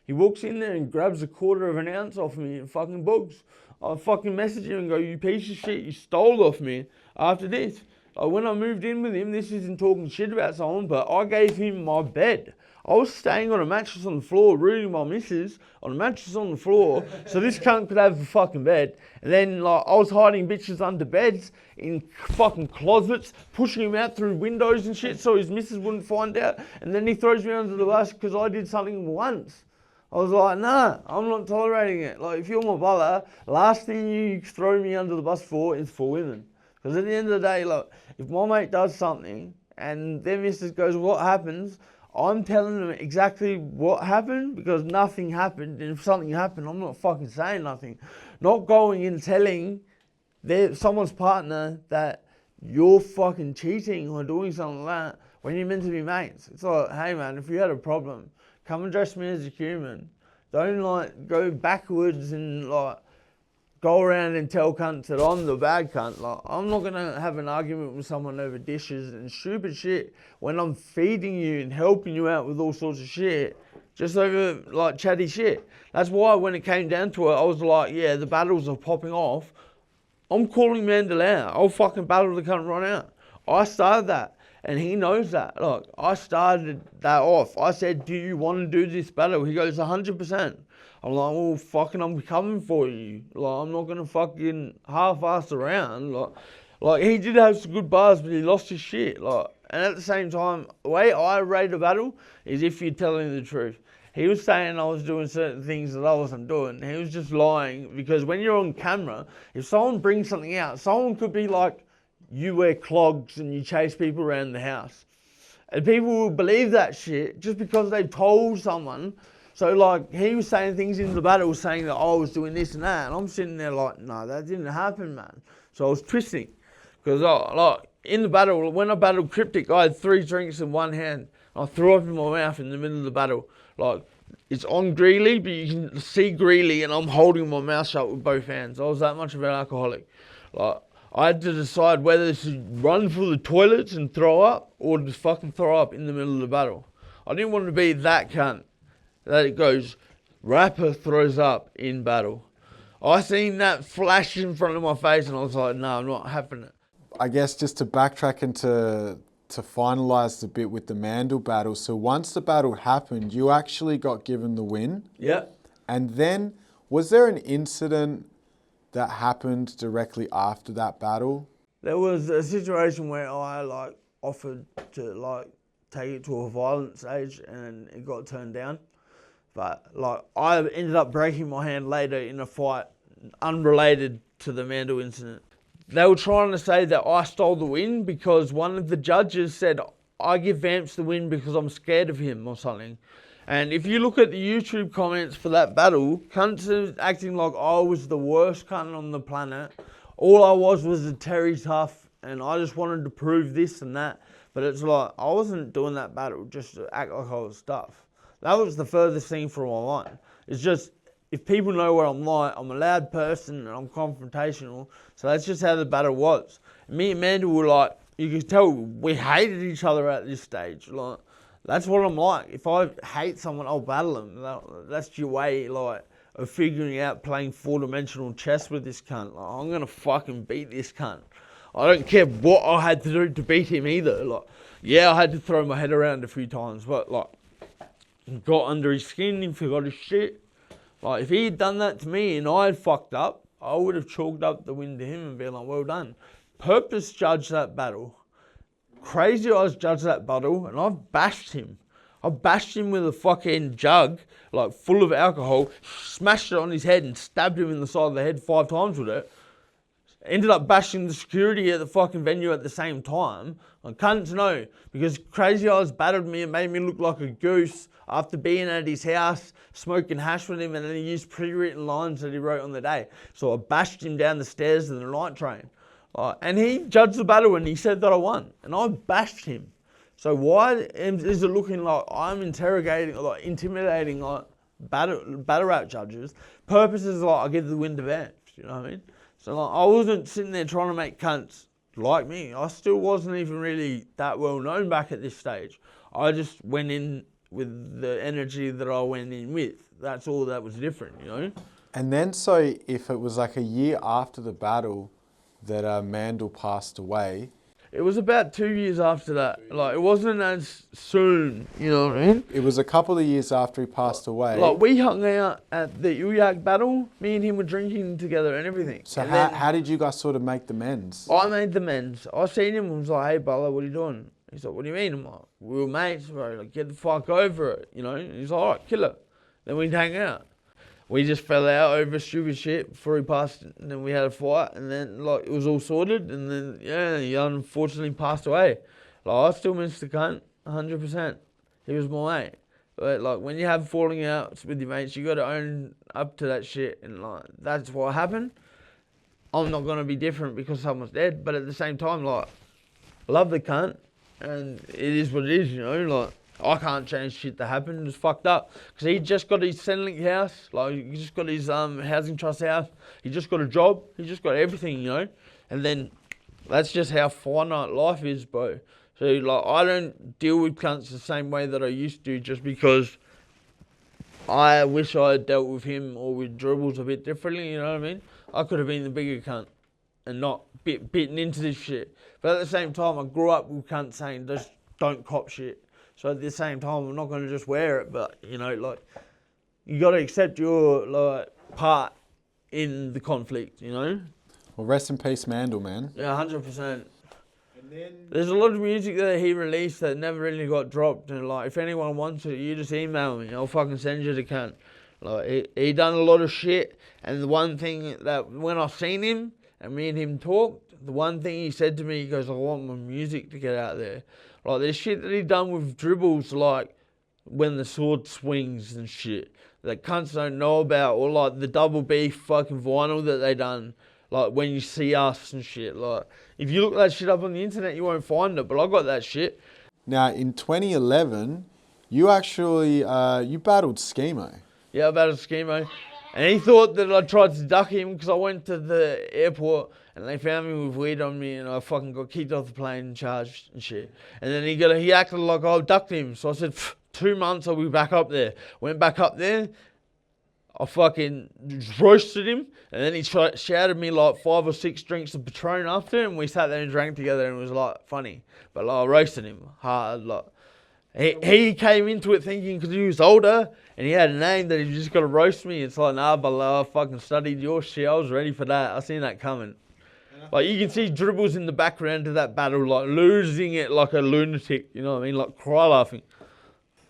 He walks in there and grabs a 1/4 ounce off me and fucking bugs. I fucking message him and go, you piece of shit, you stole off me after this. Like when I moved in with him, this isn't talking shit about someone, but I gave him my bed. I was staying on a mattress on the floor, rooting my missus on a mattress on the floor, so this cunt could have a fucking bed. And then like I was hiding bitches under beds, in fucking closets, pushing him out through windows and shit so his missus wouldn't find out. And then he throws me under the bus because I did something once. I was like, nah, I'm not tolerating it. Like if you're my brother, last thing you throw me under the bus for is for women. Because at the end of the day, like, if my mate does something and their missus goes, what happens? I'm telling them exactly what happened because nothing happened. And if something happened, I'm not fucking saying nothing. Not going and telling someone's partner that you're fucking cheating or doing something like that when you're meant to be mates. It's like, hey man, if you had a problem, come address me as a human. Don't like go backwards and like go around and tell cunts that I'm the bad cunt. Like, I'm not going to have an argument with someone over dishes and stupid shit when I'm feeding you and helping you out with all sorts of shit, just over, like, chatty shit. That's why when it came down to it, I was like, yeah, the battles are popping off. I'm calling Mandle out. I'll fucking battle the cunt right out. I started that, and he knows that. Look, I started that off. I said, do you want to do this battle? He goes, 100%. I'm like, well, fucking, I'm coming for you. Like, I'm not going to fucking half-ass around. Like, he did have some good bars, but he lost his shit. Like, and at the same time, the way I rate a battle is if you're telling the truth. He was saying I was doing certain things that I wasn't doing. He was just lying because when you're on camera, if someone brings something out, someone could be like, you wear clogs and you chase people around the house. And people will believe that shit just because they've told someone. So, like, he was saying things in the battle saying that I was doing this and that. And I'm sitting there like, no, that didn't happen, man. So I was twisting. Because, like, in the battle, when I battled Cryptic, I had 3 drinks in one hand. I threw up in my mouth in the middle of the battle. Like, it's on Greeley, but you can see Greeley, and I'm holding my mouth shut with both hands. I was that much of an alcoholic. Like, I had to decide whether to run for the toilets and throw up, or just fucking throw up in the middle of the battle. I didn't want to be that cunt that it goes, rapper throws up in battle. I seen that flash in front of my face and I was like, no, I'm not having it. I guess just to backtrack and to finalise the bit with the Mandle battle. So once the battle happened, you actually got given the win. Yeah. And then, was there an incident that happened directly after that battle? There was a situation where I like offered to like take it to a violent stage and it got turned down. But like I ended up breaking my hand later in a fight unrelated to the Mandle incident. They were trying to say that I stole the win because one of the judges said I give Vamps the win because I'm scared of him or something. And if you look at the YouTube comments for that battle, cunts are acting like I was the worst cunt on the planet. All I was a Terry Tough and I just wanted to prove this and that. But it's like, I wasn't doing that battle just to act like I was tough. That was the furthest thing from my mind. It's just, if people know what I'm like, I'm a loud person and I'm confrontational. So that's just how the battle was. Me and Mandle were like, you could tell we hated each other at this stage. Like, that's what I'm like. If I hate someone, I'll battle them. That's your way, like, of figuring out playing 4-dimensional chess with this cunt. Like, I'm gonna fucking beat this cunt. I don't care what I had to do to beat him either. Like, yeah, I had to throw my head around a few times, but like, got under his skin, he forgot his shit. Like, if he had done that to me and I had fucked up, I would have chalked up the win to him and been like, well done. Purpose judged that battle. Crazy Eyes judged that battle, and I've bashed him. I bashed him with a fucking jug, like full of alcohol, smashed it on his head and stabbed him in the side of the head 5 times with it. Ended up bashing the security at the fucking venue at the same time. I can't know, because Crazy Eyes battered me and made me look like a goose after being at his house, smoking hash with him, and then he used pre-written lines that he wrote on the day. So I bashed him down the stairs of the night train. And he judged the battle and he said that I won. And I bashed him. So why is it looking like I'm interrogating, like intimidating, like battle rap judges? Purpose is like I give the win to Vamps, you know what I mean? So like, I wasn't sitting there trying to make cunts like me. I still wasn't even really that well known back at this stage. I just went in with the energy that I went in with. That's all that was different, you know? And then, so if it was like a year after the battle that Mandle passed away. It was about 2 years after that. Like, it wasn't as soon, you know what I mean? It was a couple of years after he passed away. Like, we hung out at the Uyak battle. Me and him were drinking together and everything. So and how did you guys sort of make the amends? I made the amends. I seen him and was like, hey, brother, what are you doing? He's like, what do you mean? I'm like, we were mates, bro. Like, get the fuck over it, you know? And he's like, all right, kill it. Then we'd hang out. We just fell out over stupid shit before he passed, and then we had a fight, and then like it was all sorted, and then yeah, he unfortunately passed away. Like I still miss the cunt, 100%. He was my mate. But like when you have falling outs with your mates, you got to own up to that shit, and like that's what happened. I'm not gonna be different because someone's dead, but at the same time, like I love the cunt, and it is what it is, you know, like. I can't change shit that happened. It was fucked up. Because he just got his Centrelink house. Like, he just got his housing trust house. He just got a job. He just got everything, you know. And then that's just how finite life is, bro. So, like, I don't deal with cunts the same way that I used to just because I wish I had dealt with him or with Dribbles a bit differently, you know what I mean? I could have been the bigger cunt and not bitten into this shit. But at the same time, I grew up with cunts saying, just don't cop shit. So at the same time, I'm not going to just wear it, but, you know, like, you got to accept your, like, part in the conflict, you know? Well, rest in peace, Mandle, man. Yeah, 100%. There's a lot of music that he released that never really got dropped, and, like, if anyone wants it, you just email me. I'll fucking send you the cunt. Like, he done a lot of shit, and the one thing that, when I seen him, and me and him talked, the one thing he said to me, he goes, I want my music to get out there. Like, there's shit that he done with Dribbles, like, when the sword swings and shit, that cunts don't know about, or, like, the double B fucking vinyl that they done, like, When You See Us and shit. Like, if you look that shit up on the internet, you won't find it, but I got that shit. Now, in 2011, you actually, you battled Schemo. Yeah, I battled Schemo. And he thought that I tried to duck him because I went to the airport and they found me with weed on me and I fucking got kicked off the plane and charged and shit. And then he acted like I ducked him. So I said, 2 months I'll be back up there. Went back up there. I fucking roasted him. And then he shouted me like 5 or 6 drinks of Patron after. And we sat there and drank together and it was like funny. But like I roasted him hard. Like he came into it thinking because he was older and he had a name that he just got to roast me. It's like, nah, but I fucking studied your shit. I was ready for that. I seen that coming. Like, you can see Dribbles in the background of that battle, like, losing it like a lunatic, you know what I mean? Like, cry laughing.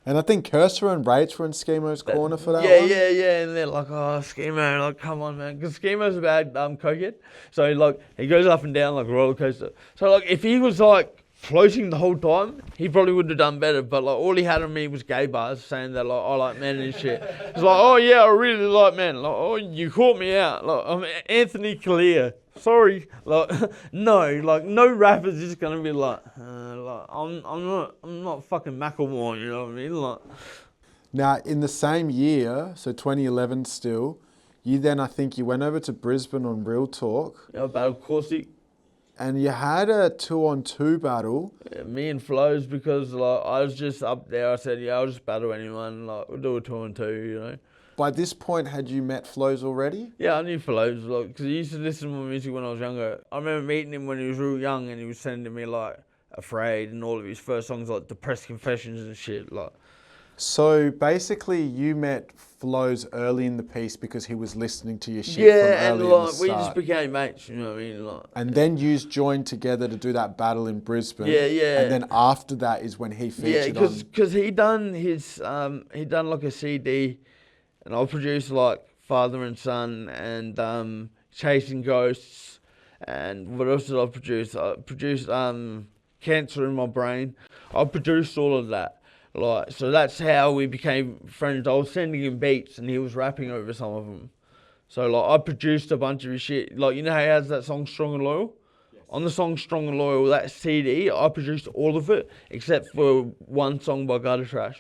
And I think Cursor and Rates were in Schemo's corner for that one. Yeah. And they're like, oh, Schemo, like, come on, man. Because Schemo's a bad cokehead. So, like, he goes up and down like a roller coaster. So, like, if he was, like, floating the whole time, he probably would have done better. But, like, all he had on me was gay bars saying that, like, I like men and shit. It's like, oh, yeah, I really like men. Like, oh, you caught me out. Like, I'm Anthony Clear. Sorry, like no rapper's just gonna be like I'm not fucking Macklemore, you know what I mean? Like, now in the same year, so 2011 still, you then I think you went over to Brisbane on Real Talk. Yeah, battled Corsic. And you had a 2-on-2 battle. Yeah, me and Flows, because like I was just up there. I said, yeah, I'll just battle anyone. Like we'll do a 2-on-2, you know. By this point, had you met Flows already? Yeah, I knew Flows, like, because he used to listen to my music when I was younger. I remember meeting him when he was real young and he was sending me, like, Afraid and all of his first songs, like, Depressed Confessions and shit, like. So basically, you met Flows early in the piece because he was listening to your shit from Yeah, and early in like the we start. just became mates. You know what I mean? Like, And then you joined together to do that battle in Brisbane. Yeah, yeah. And then after that is when he yeah, featured on. because he done like a CD, and I produced like Father and Son and Chasing Ghosts, and what else did I produce? I produced Cancer in My Brain. I produced all of that. Like, so that's how we became friends. I was sending him beats and he was rapping over some of them. So like I produced a bunch of his shit. Like, you know how he has that song Strong and Loyal? Yes. On the song Strong and Loyal, that CD, I produced all of it except for one song by Gutter Trash.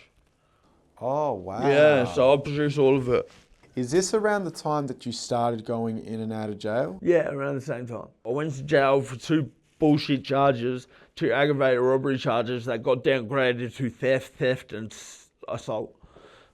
Oh, wow. Yeah, so I produced all of it. Is this around the time that you started going in and out of jail? Yeah, around the same time. I went to jail for 2 bullshit charges, 2 aggravated robbery charges that got downgraded to theft and assault.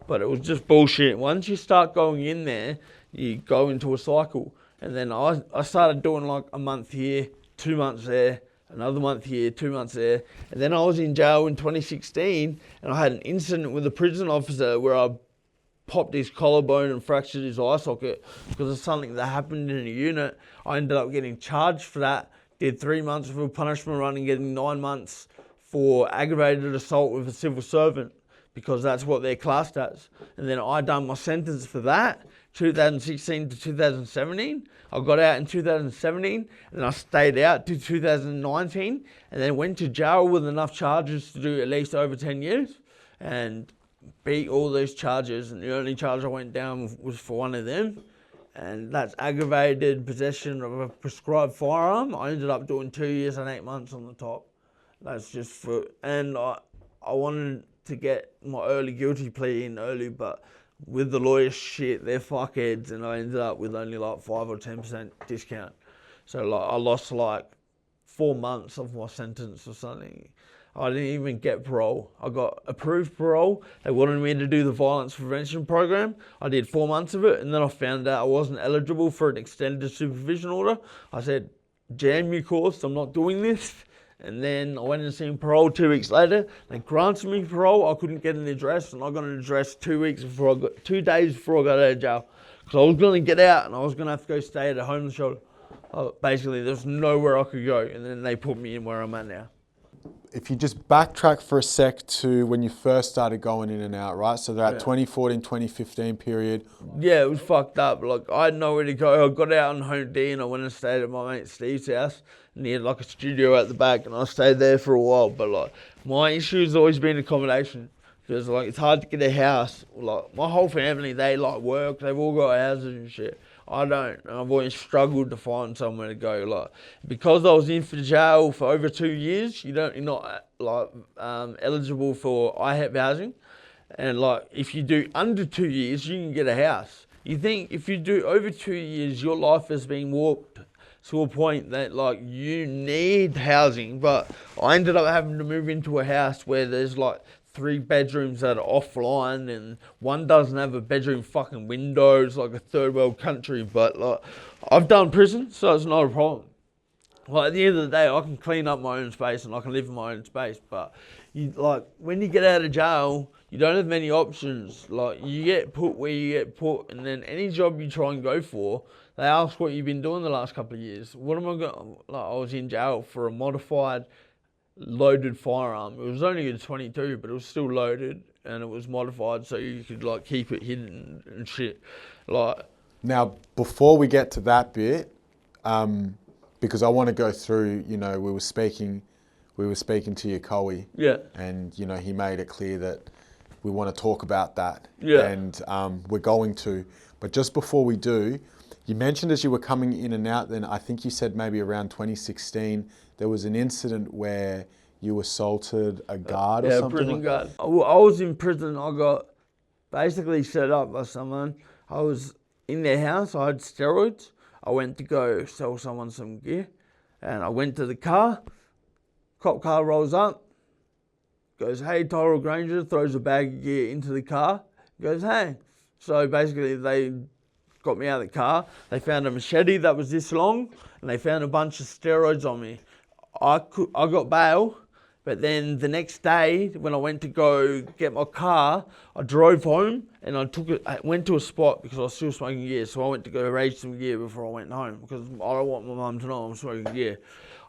But it was just bullshit. Once you start going in there, you go into a cycle. And then I started doing like a month here, 2 months there, another month here, 2 months there. And then I was in jail in 2016 and I had an incident with a prison officer where I popped his collarbone and fractured his eye socket because of something that happened in a unit. I ended up getting charged for that, did 3 months for a punishment run and getting 9 months for aggravated assault with a civil servant because that's what they're classed as. And then I done my sentence for that, 2016 to 2017. I got out in 2017 and I stayed out to 2019 and then went to jail with enough charges to do at least over 10 years and beat all those charges, and the only charge I went down was for one of them, and that's aggravated possession of a prescribed firearm. I ended up doing 2 years and 8 months on the top. That's just for, and I wanted to get my early guilty plea in early, but with the lawyer shit, they're fuckheads, and I ended up with only like 5 or 10% discount. So like I lost like 4 months of my sentence or something. I didn't even get parole. I got approved parole. They wanted me to do the violence prevention program. I did 4 months of it, and then I found out I wasn't eligible for an extended supervision order. I said, jam your course, I'm not doing this. And then I went and seen parole 2 weeks later. They granted me parole. I couldn't get an address, and I got an address 2 days before I got out of jail. Because I was going to get out, and I was going to have to go stay at a homeless shelter. Basically, there's nowhere I could go, and then they put me in where I'm at now. If you just backtrack for a sec to when you first started going in and out, right? So that 2014, 2015 period. Yeah, it was fucked up. Like, I had nowhere to go. I got out on Home D and I went and stayed at my mate Steve's house. And he had like a studio at the back and I stayed there for a while. But like, my issue has always been accommodation. Because like, it's hard to get a house. Like, my whole family, they like work. They've all got houses and shit. I don't. I've always struggled to find somewhere to go. Like, because I was in for jail for over 2 years, you're not like eligible for IHEP housing. And like, if you do under 2 years, you can get a house. You think if you do over 2 years, your life has been warped to a point that like you need housing. But I ended up having to move into a house where there's like 3 bedrooms that are offline and one doesn't have a bedroom fucking window. It's like a third world country, but like I've done prison, so it's not a problem. Like at the end of the day, I can clean up my own space and I can live in my own space, but you like when you get out of jail, you don't have many options. Like you get put where you get put, and then any job you try and go for, they ask what you've been doing the last couple of years. What am I going? Like I was in jail for a modified loaded firearm. It was only a 22, but it was still loaded and it was modified so you could like keep it hidden and shit. Like now, before we get to that bit, because I want to go through, you know, we were speaking to your Coe, and you know he made it clear that we want to talk about that, and we're going to. But just before we do, you mentioned as you were coming in and out, then I think you said maybe around 2016, there was an incident where you assaulted a guard or something? Yeah, prison guard. I was in prison. I got basically set up by someone. I was in their house. I had steroids. I went to go sell someone some gear. And I went to the car. Cop car rolls up. Goes, hey, Tyrell Granger. Throws a bag of gear into the car. Goes, hey. So basically they got me out of the car. They found a machete that was this long. And they found a bunch of steroids on me. I got bail, But then the next day, when I went to go get my car, I drove home and I went to a spot because I was still smoking gear. So I went to go rage some gear before I went home because I don't want my mum to know I'm smoking gear.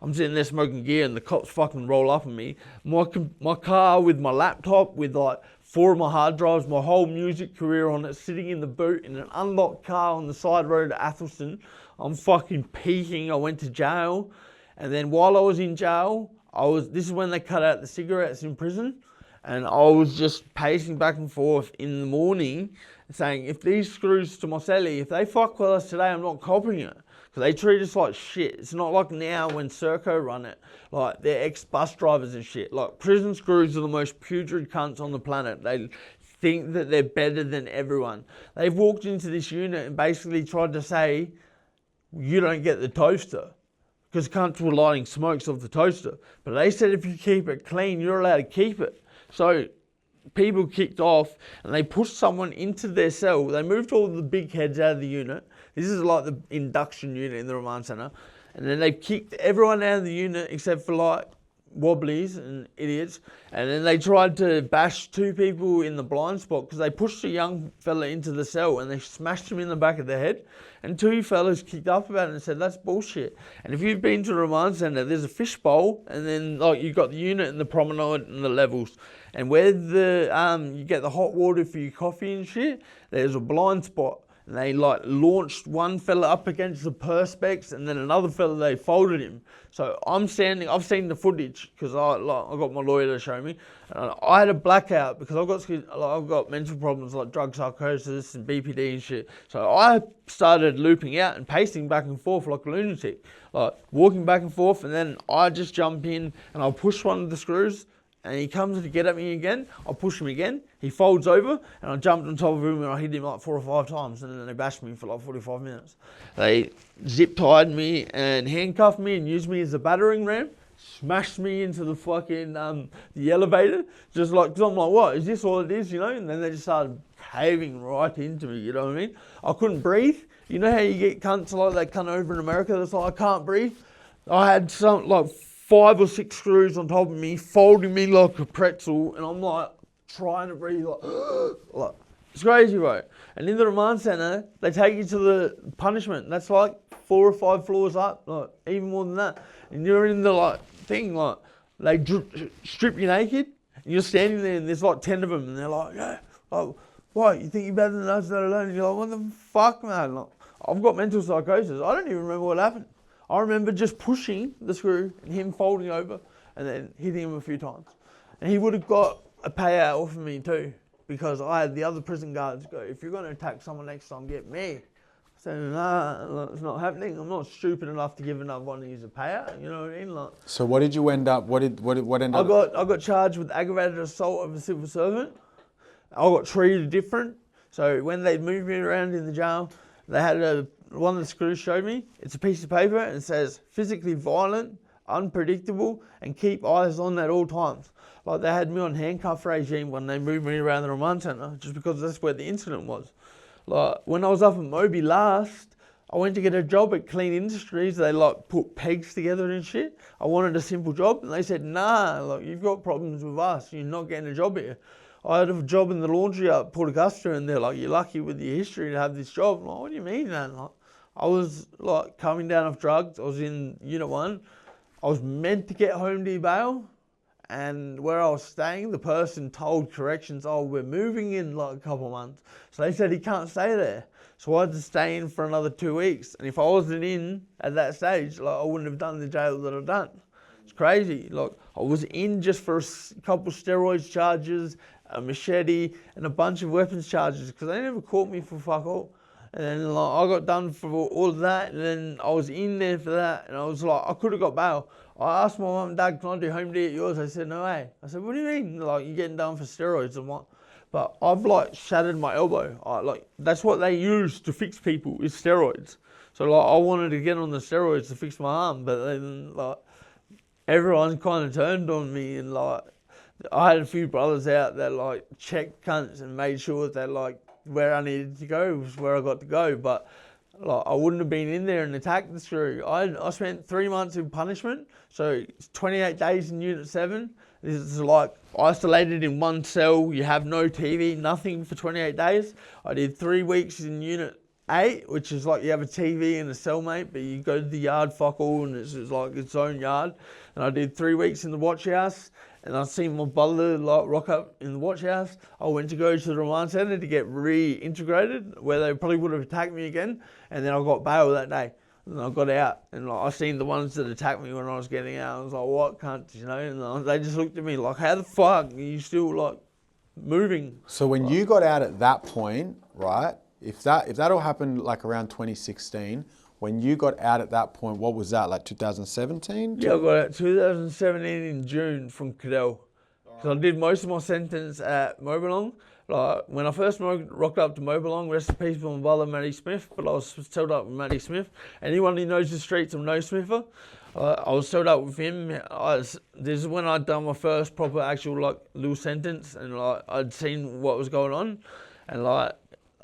I'm sitting there smoking gear and the cops fucking roll up on me. My car with my laptop, with like 4 of my hard drives, my whole music career on it, sitting in the boot in an unlocked car on the side road at Athelston. I'm fucking peaking. I went to jail. And then while I was in jail, this is when they cut out the cigarettes in prison. And I was just pacing back and forth in the morning saying, if these screws to my celly, if they fuck with us today, I'm not copying it. Because they treat us like shit. It's not like now when Serco run it. Like, they're ex-bus drivers and shit. Like, prison screws are the most putrid cunts on the planet. They think that they're better than everyone. They've walked into this unit and basically tried to say, you don't get the toaster. Because cunts were lighting smokes off the toaster. But they said if you keep it clean, you're allowed to keep it. So people kicked off and they pushed someone into their cell. They moved all the big heads out of the unit. This is like the induction unit in the remand centre. And then they kicked everyone out of the unit except for like wobblies and idiots. And then they tried to bash 2 people in the blind spot because they pushed a young fella into the cell and they smashed him in the back of the head. And 2 fellas kicked up about it and said, that's bullshit. And if you've been to a remand centre, there's a fishbowl and then like you've got the unit and the promenade and the levels. And where you get the hot water for your coffee and shit, there's a blind spot. And they like launched one fella up against the perspex and then another fella, they folded him. So I'm standing, I've seen the footage because I got my lawyer to show me. And I had a blackout because I've got mental problems like drug psychosis and BPD and shit. So I started looping out and pacing back and forth like a lunatic. Like walking back and forth, and then I just jump in and I'll push one of the screws. And he comes to get at me again, I'll push him again, he folds over, and I jumped on top of him and I hit him like 4 or 5 times, and then they bashed me for like 45 minutes. They zip-tied me and handcuffed me and used me as a battering ram, smashed me into the fucking, the elevator, just like, cause I'm like, what, is this all it is, you know? And then they just started caving right into me, you know what I mean? I couldn't breathe. You know how you get cunts like that cunt over in America that's like, I can't breathe? I had some, like, 5 or 6 screws on top of me, folding me like a pretzel, and I'm like trying to breathe like it's crazy, bro. And in the remand centre, they take you to the punishment. That's like 4 or 5 floors up, like even more than that. And you're in the like thing, like they strip you naked, and you're standing there, and there's like 10 of them, and they're like, yeah, like, what? You think you're better than us? And you're like, what the fuck, man? Like, I've got mental psychosis. I don't even remember what happened. I remember just pushing the screw and him folding over and then hitting him a few times. And he would have got a payout off of me too, because I had the other prison guards go, if you're going to attack someone next time, get me. I said, nah, it's not happening. I'm not stupid enough to give another one of you a payout, you know what I mean? Like, So what did you end up, what ended up? I got charged with aggravated assault of a civil servant. I got treated different. So when they moved me around in the jail, they had one of the screws showed me. It's a piece of paper and it says physically violent, unpredictable, and keep eyes on at all times. Like they had me on handcuff regime when they moved me around the remand centre, just because that's where the incident was. Like when I was up in Moby last, I went to get a job at Clean Industries. They like put pegs together and shit. I wanted a simple job and they said, nah, like you've got problems with us. You're not getting a job here. I had a job in the laundry at Port Augusta and they're like, you're lucky with your history to have this job. I'm like, what do you mean, man? Like, I was like coming down off drugs. I was in Unit 1. I was meant to get home to bail. And where I was staying, the person told corrections, oh, we're moving in like a couple of months. So they said he can't stay there. So I had to stay in for another 2 weeks. And if I wasn't in at that stage, like I wouldn't have done the jail that I've done. It's crazy. Like I was in just for a couple steroids charges, a machete, and a bunch of weapons charges because they never caught me for fuck all. And then like, I got done for all of that, and then I was in there for that, and I was like, I could have got bail. I asked my mum and dad, can I do home day at yours? They said, no way. I said, what do you mean? Like, you're getting done for steroids and what? But I've like shattered my elbow. Like that's what they use to fix people is steroids. So like I wanted to get on the steroids to fix my arm, but then like everyone kind of turned on me, and like I had a few brothers out that like checked cunts and made sure that like where I needed to go was where I got to go. But like, I wouldn't have been in there and attacked the screw. I spent 3 months in punishment, so it's 28 days in Unit 7. This is like isolated in one cell. You have no TV, nothing for 28 days. I did 3 weeks in Unit 8, which is like you have a TV and a cellmate, but you go to the yard, fuck all, and it's like its own yard. And I did 3 weeks in the watch house, and I seen my brother like rock up in the watch house. I went to go to the remand centre to get reintegrated, where they probably would have attacked me again, and then I got bail that day. And I got out, and like, I seen the ones that attacked me when I was getting out. I was like, what cunts, you know? And they just looked at me like, how the fuck are you still like moving? So when you got out at that point, right? If that all happened like around 2016, when you got out at that point, what was that, like 2017? Yeah, I got out 2017 in June from Cadell. So I did most of my sentence at Mobilong. Like, when I first rocked up to Mobilong, rest in peace for my brother Matty Smith, but I was held up with Matty Smith. Anyone who knows the streets will know Smither. I was held up with him. This is when I'd done my first proper actual like little sentence, and like I'd seen what was going on, and like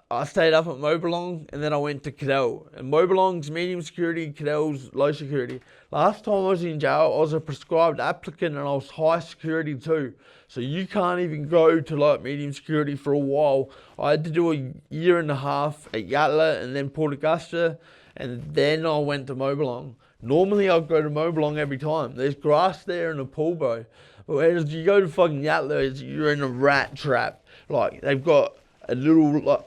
I stayed up at Mobilong, and then I went to Cadell. And Mobilong's medium security, Cadell's low security. Last time I was in jail, I was a prescribed applicant, and I was high security too. So you can't even go to like medium security for a while. I had to do a year and a half at Yatala and then Port Augusta, and then I went to Mobilong. Normally I'd go to Mobilong every time. There's grass there and a pool, bro. Whereas you go to fucking Yatala, you're in a rat trap. Like, they've got a little, like,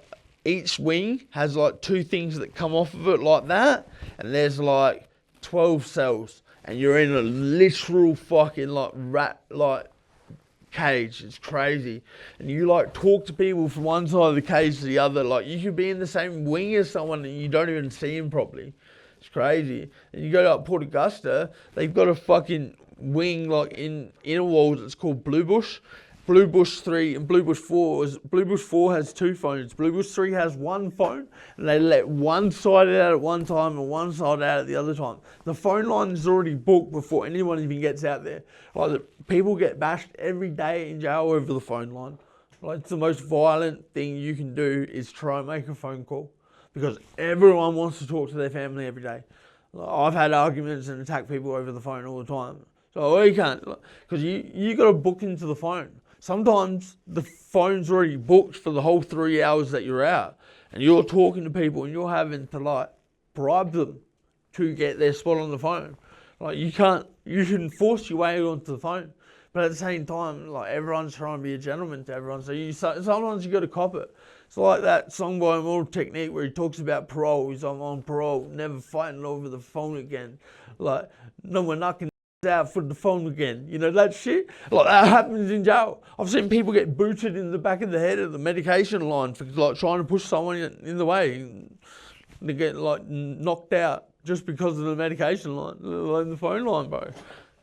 each wing has like 2 things that come off of it like that, and there's like 12 cells, and you're in a literal fucking like rat like cage. It's crazy. And you like talk to people from one side of the cage to the other. Like, you could be in the same wing as someone and you don't even see him properly. It's crazy. And you go to Port Augusta, they've got a fucking wing like in inner walls. It's called Blue Bush. Blue Bush 3 and Blue Bush 4. Blue Bush 4 has 2 phones. Blue Bush 3 has 1 phone, and they let one side out at one time and one side out at the other time. The phone line is already booked before anyone even gets out there. Like, people get bashed every day in jail over the phone line. Like, it's the most violent thing you can do is try and make a phone call, because everyone wants to talk to their family every day. Like, I've had arguments and attacked people over the phone all the time. So you can't, because you got to book into the phone. Sometimes the phone's already booked for the whole 3 hours that you're out, and you're talking to people and you're having to like bribe them to get their spot on the phone. Like, you can force your way onto the phone, but at the same time, like, everyone's trying to be a gentleman to everyone. So sometimes you got to cop it. It's like that song by Immortal Technique where he talks about parole. He's on parole, never fighting over the phone again. Like, no, we're not gonna out for the phone again, you know, that shit. Like, that happens in jail. I've seen people get booted in the back of the head of the medication line for like trying to push someone in the way. They get like knocked out just because of the medication line, like the phone line, bro.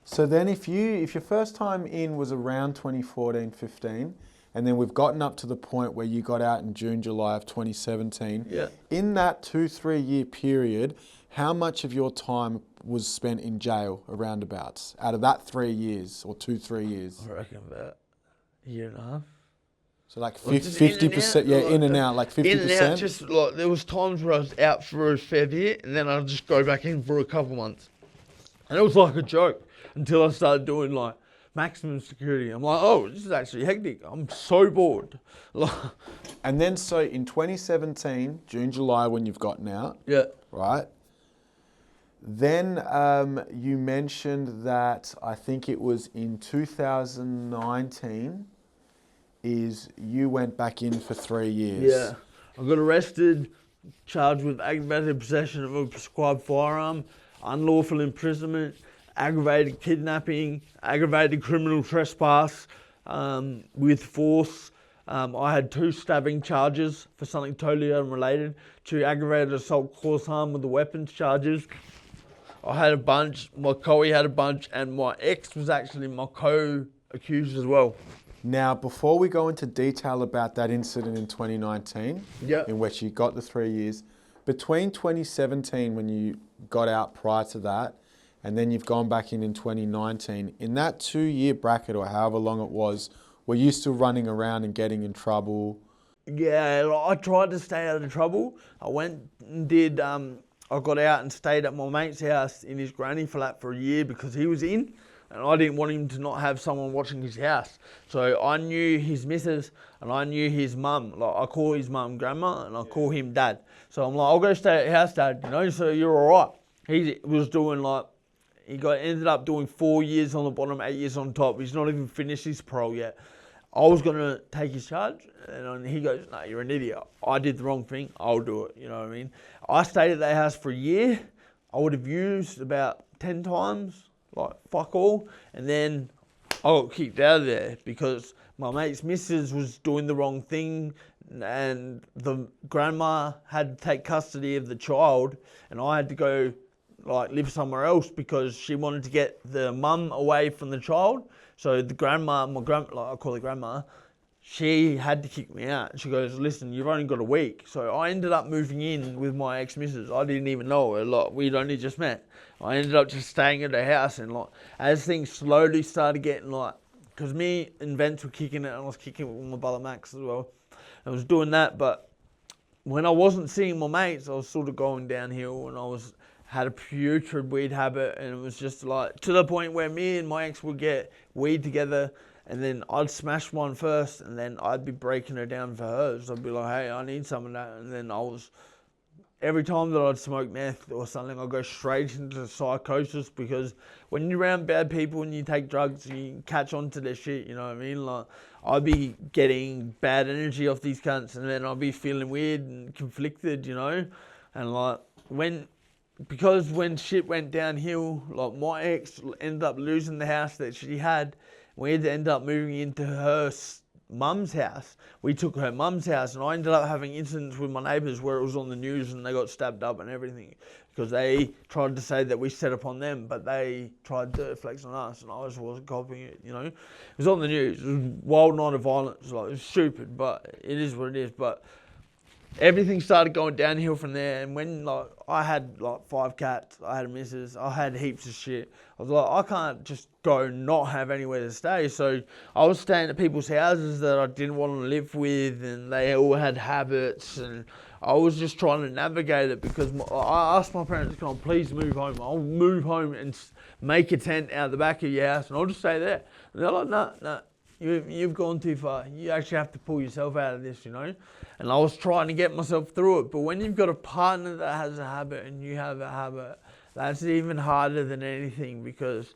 So then if your first time in was around 2014, 15, and then we've gotten up to the point where you got out in June, July of 2017. Yeah. In that 2-3 year period, how much of your time was spent in jail around abouts out of that 3 years or 2-3 years? I reckon about a year and a half. So like 50%, yeah, in and out, like 50%? In and out, just like, there was times where I was out for a fair bit, and then I'd just go back in for a couple months. And it was like a joke until I started doing like maximum security. I'm like, oh, this is actually hectic. I'm so bored. And then so in 2017, June, July, when you've gotten out, yeah, right? Then you mentioned that I think it was in 2019 is you went back in for 3 years. Yeah. I got arrested, charged with aggravated possession of a prescribed firearm, unlawful imprisonment, aggravated kidnapping, aggravated criminal trespass with force. I had 2 stabbing charges for something totally unrelated, 2 aggravated assault cause harm with the weapons charges. I had a bunch, my co-ed had a bunch, and my ex was actually my co-accused as well. Now, before we go into detail about that incident in 2019, Yep. in which you got the 3 years, between 2017 when you got out prior to that, and then you've gone back in 2019, in that 2 year bracket or however long it was, were you still running around and getting in trouble? Yeah, like, I tried to stay out of trouble. I went and did, I got out and stayed at my mate's house in his granny flat for a year because he was in, and I didn't want him to not have someone watching his house. So I knew his missus and I knew his mum. Like, I call his mum grandma and I call him dad. So I'm like, I'll go stay at your house, dad, you know, so you're all right. He was doing like, ended up doing 4 years on the bottom, 8 years on top. He's not even finished his parole yet. I was going to take his charge, and he goes, no, you're an idiot. I did the wrong thing. I'll do it. You know what I mean? I stayed at their house for a year. I would have used about 10 times, like fuck all. And then I got kicked out of there because my mate's missus was doing the wrong thing, and the grandma had to take custody of the child, and I had to go like live somewhere else because she wanted to get the mum away from the child. So the grandma, like I call her grandma, she had to kick me out. She goes, listen, you've only got a week. So I ended up moving in with my ex-missus. I didn't even know her. Like, we'd only just met. I ended up just staying at her house, and like as things slowly started getting like, because me and Vince were kicking it, and I was kicking it with my brother Max as well. I was doing that, but when I wasn't seeing my mates, I was sort of going downhill, and I had a putrid weed habit, and it was just like to the point where me and my ex would get weed together, and then I'd smash one first, and then I'd be breaking her down for hers. I'd be like, hey, I need some of that. And then every time that I'd smoke meth or something, I'd go straight into psychosis, because when you're around bad people and you take drugs, you catch on to their shit, you know what I mean? Like, I'd be getting bad energy off these cunts, and then I'd be feeling weird and conflicted, you know? And like, because when shit went downhill, like my ex ended up losing the house that she had. We had to end up moving into her mum's house. We took her mum's house, and I ended up having incidents with my neighbours where it was on the news and they got stabbed up and everything because they tried to say that we set upon them, but they tried to flex on us, and I just wasn't copying it, you know. It was on the news. It was wild night of violence. Like, it was stupid, but it is what it is. But everything started going downhill from there, and when like I had like 5 cats, I had a missus, I had heaps of shit. I was like, I can't just go not have anywhere to stay. So I was staying at people's houses that I didn't want to live with, and they all had habits, and I was just trying to navigate it because I asked my parents, can I please move home? I'll move home and make a tent out the back of your house, and I'll just stay there. And they're like, no. You've gone too far. You actually have to pull yourself out of this, you know? And I was trying to get myself through it. But when you've got a partner that has a habit and you have a habit, that's even harder than anything, because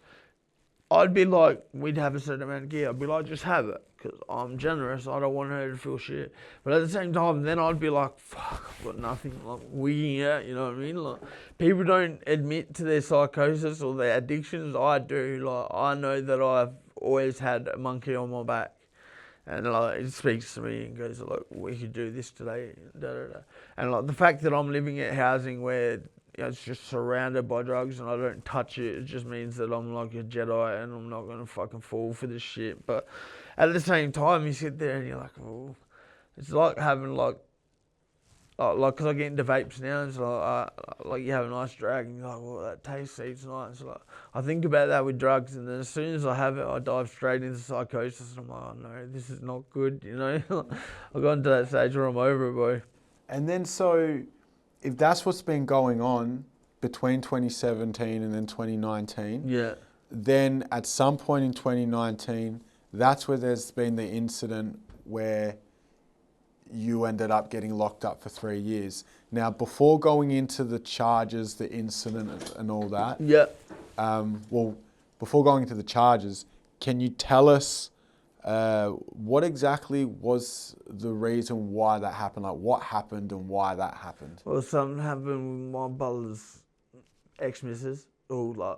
I'd be like, we'd have a certain amount of gear. I'd be like, just have it, because I'm generous. I don't want her to feel shit. But at the same time, then I'd be like, fuck, I've got nothing, like wigging out, you know what I mean? Like, people don't admit to their psychosis or their addictions. I do. Like, I know that I've always had a monkey on my back, and like it speaks to me and goes, look, we could do this today, and like the fact that I'm living at housing where, you know, it's just surrounded by drugs and I don't touch it, it just means that I'm like a Jedi and I'm not gonna fucking fall for this shit. But at the same time, you sit there and you're like, oh, it's like having like because I get into vapes now, it's like you have a nice drag and you're like, well, that taste seems nice. Like, I think about that with drugs, and then as soon as I have it, I dive straight into psychosis, and I'm like, oh no, this is not good, you know? I've gotten to that stage where I'm over it, boy. And then so, if that's what's been going on between 2017 and then 2019, yeah, then at some point in 2019, that's where there's been the incident where you ended up getting locked up for 3 years. Now, before going into the charges, the incident and all that, yeah. Before going into the charges, can you tell us what exactly was the reason why that happened? Like, what happened and why that happened? Well, something happened with my brother's ex-missus, or like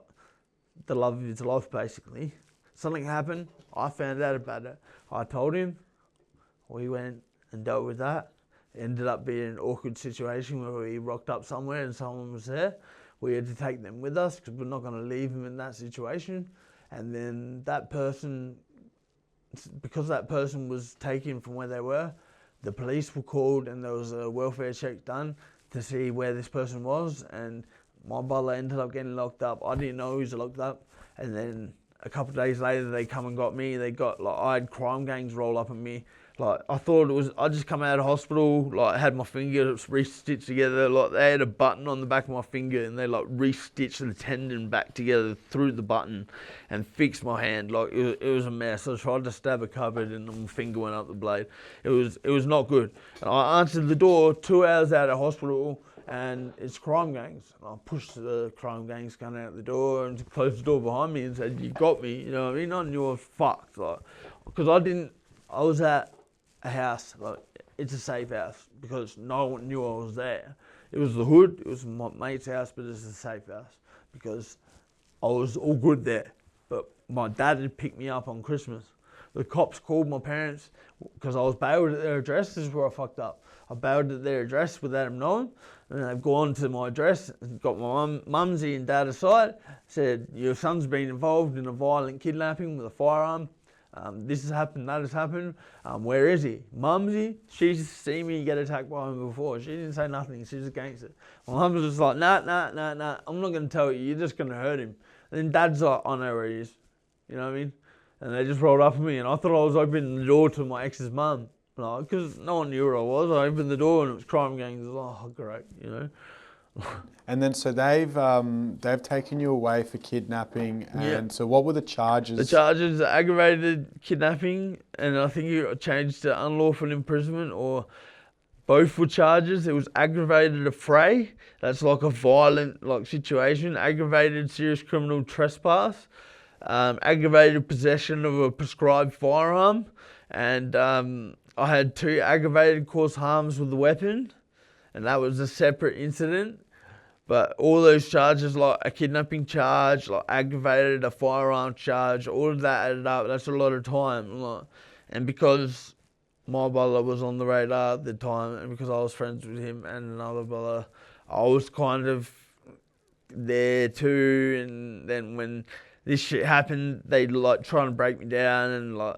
the love of his life, basically. Something happened. I found out about it. I told him. We went and dealt with that. It ended up being an awkward situation where we rocked up somewhere and someone was there. We had to take them with us because we're not going to leave them in that situation. And then that person, because that person was taken from where they were, the police were called and there was a welfare check done to see where this person was. And my brother ended up getting locked up. I didn't know he was locked up. And then a couple of days later, they come and got me. They got, like, I had crime gangs roll up on me. Like, I thought it was, I just come out of hospital, like, I had my finger re-stitched together. Like, they had a button on the back of my finger and they, like, re-stitched the tendon back together through the button and fixed my hand. Like, it was a mess. I tried to stab a cupboard and my finger went up the blade. It was not good. And I answered the door 2 hours out of hospital and it's crime gangs. And I pushed the crime gangs coming out the door and closed the door behind me and said, "You got me," you know what I mean? I knew I was fucked. Like, because I was at a house, like, it's a safe house because no one knew I was there. It was the hood, it was my mate's house, but it's a safe house because I was all good there. But my dad had picked me up on Christmas. The cops called my parents because I was bailed at their address. This is where I fucked up. I bailed at their address without them knowing, and they've gone to my address, got my mumsy and dad aside, said, "Your son's been involved in a violent kidnapping with a firearm. This has happened, that has happened. Where is he?" Mumsy, she's seen me get attacked by him before. She didn't say nothing. She's a gangster. My mum was just like, nah. I'm not going to tell you. You're just going to hurt him. And then dad's like, "I know where he is." You know what I mean? And they just rolled up at me. And I thought I was opening the door to my ex's mum. Because no one knew where I was. I opened the door and it was crime gangs. I was like, "Oh, great," you know. And then so they've taken you away for kidnapping, and so what were the charges? The charges are aggravated kidnapping, and I think it changed to unlawful imprisonment, or both were charges. It was aggravated affray, that's like a violent like situation, aggravated serious criminal trespass, aggravated possession of a prescribed firearm, and I had 2 aggravated cause harms with a weapon, and that was a separate incident. But all those charges, like a kidnapping charge, like aggravated, a firearm charge, all of that added up, that's a lot of time. Like, and because my brother was on the radar at the time, and because I was friends with him and another brother, I was kind of there too. And then when this shit happened, they'd like try and break me down, and like,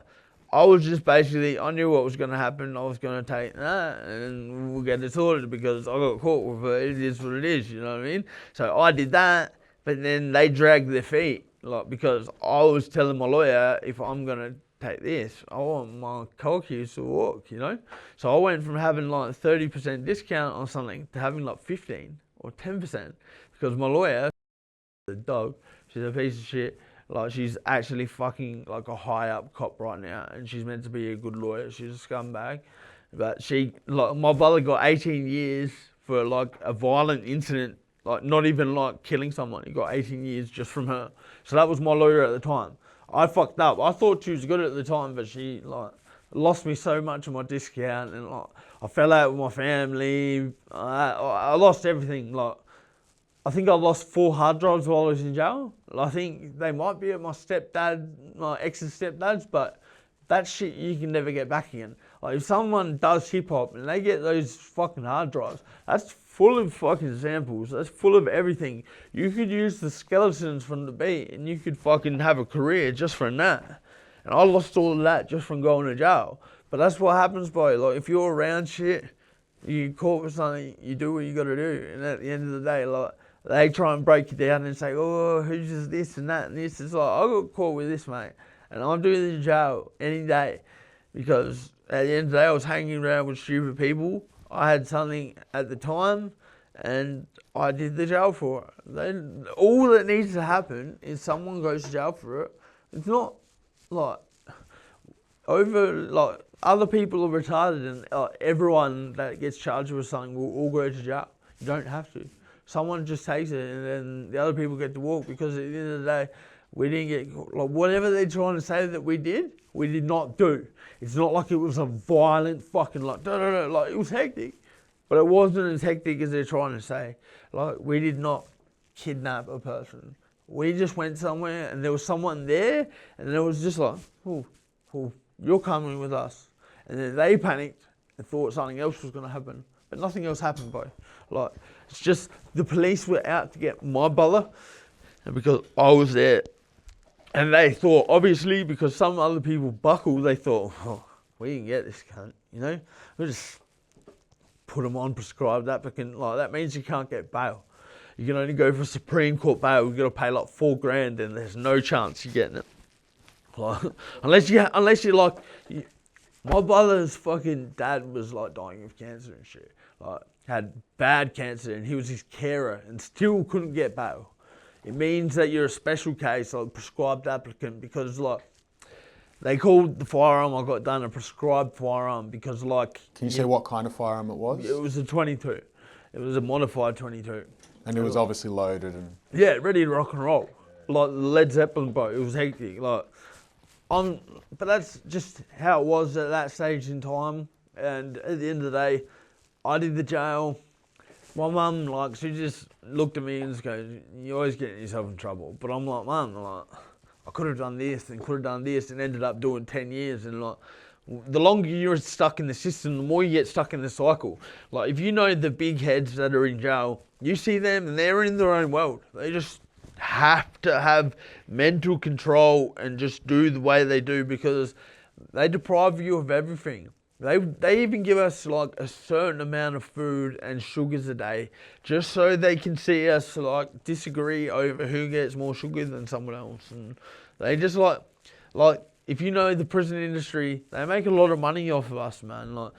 I was just basically, I knew what was going to happen. I was going to take that and we'll get it sorted because I got caught with it. It is what it is, you know what I mean? So I did that, but then they dragged their feet, like, because I was telling my lawyer, if I'm going to take this, I want my co-accused to walk, you know? So I went from having like 30% discount on something to having like 15 or 10% because my lawyer, the dog, she's a piece of shit. Like, she's actually fucking like a high up cop right now, and she's meant to be a good lawyer. She's a scumbag. But she, like, my brother got 18 years for like a violent incident, like not even like killing someone. He got 18 years just from her. So that was my lawyer at the time. I fucked up. I thought she was good at the time, but she like lost me so much of my discount, and like I fell out with my family. I lost everything. Like, I think I lost 4 hard drives while I was in jail. I think they might be at my stepdad, my ex's stepdad's, but that shit you can never get back again. Like, if someone does hip hop and they get those fucking hard drives, that's full of fucking samples. That's full of everything. You could use the skeletons from the beat and you could fucking have a career just from that. And I lost all of that just from going to jail. But that's what happens, boy. Like, if you're around shit, you caught with something, you do what you got to do. And at the end of the day, like, they try and break you down and say, "Oh, who's just this and that and this." It's like, I got caught with this, mate. And I'm doing it in jail any day because at the end of the day, I was hanging around with stupid people. I had something at the time and I did the jail for it. Then all that needs to happen is someone goes to jail for it. It's not like other people are retarded and everyone that gets charged with something will all go to jail. You don't have to. Someone just takes it and then the other people get to walk, because at the end of the day, we didn't get, like, whatever they're trying to say that we did not do. It's not like it was a violent fucking like it was hectic, but it wasn't as hectic as they're trying to say. Like, we did not kidnap a person. We just went somewhere and there was someone there and it was just like, oh, you're coming with us. And then they panicked and thought something else was going to happen. But nothing else happened, bro. Like, it's just the police were out to get my brother, and because I was there, and they thought, obviously, because some other people buckled, they thought, "Oh, we can get this cunt, you know? We'll just put him on prescribed applicant." Like, that means you can't get bail. You can only go for Supreme Court bail. You've got to pay like $4,000, and there's no chance you're getting it. Like, unless you're like, My brother's fucking dad was like dying of cancer and shit. Like, had bad cancer, and he was his carer and still couldn't get bail. It means that you're a special case, like prescribed applicant, because like they called the firearm I got done a prescribed firearm because like. Can you say what kind of firearm it was? It was a 22. It was a modified 22. And it was obviously loaded and. Yeah, ready to rock and roll, like the Led Zeppelin boat. It was hectic, like. But that's just how it was at that stage in time. And at the end of the day, I did the jail. My mum, like, she just looked at me and just goes, "You're always getting yourself in trouble." But I'm like, "Mum, like, I could have done this and could have done this," and ended up doing 10 years. And like, the longer you're stuck in the system, the more you get stuck in the cycle. Like, if you know the big heads that are in jail, you see them and they're in their own world. They just have to have mental control and just do the way they do because they deprive you of everything. They even give us like a certain amount of food and sugars a day just so they can see us like disagree over who gets more sugar than someone else. And they just like if you know the prison industry, they make a lot of money off of us, man. Like,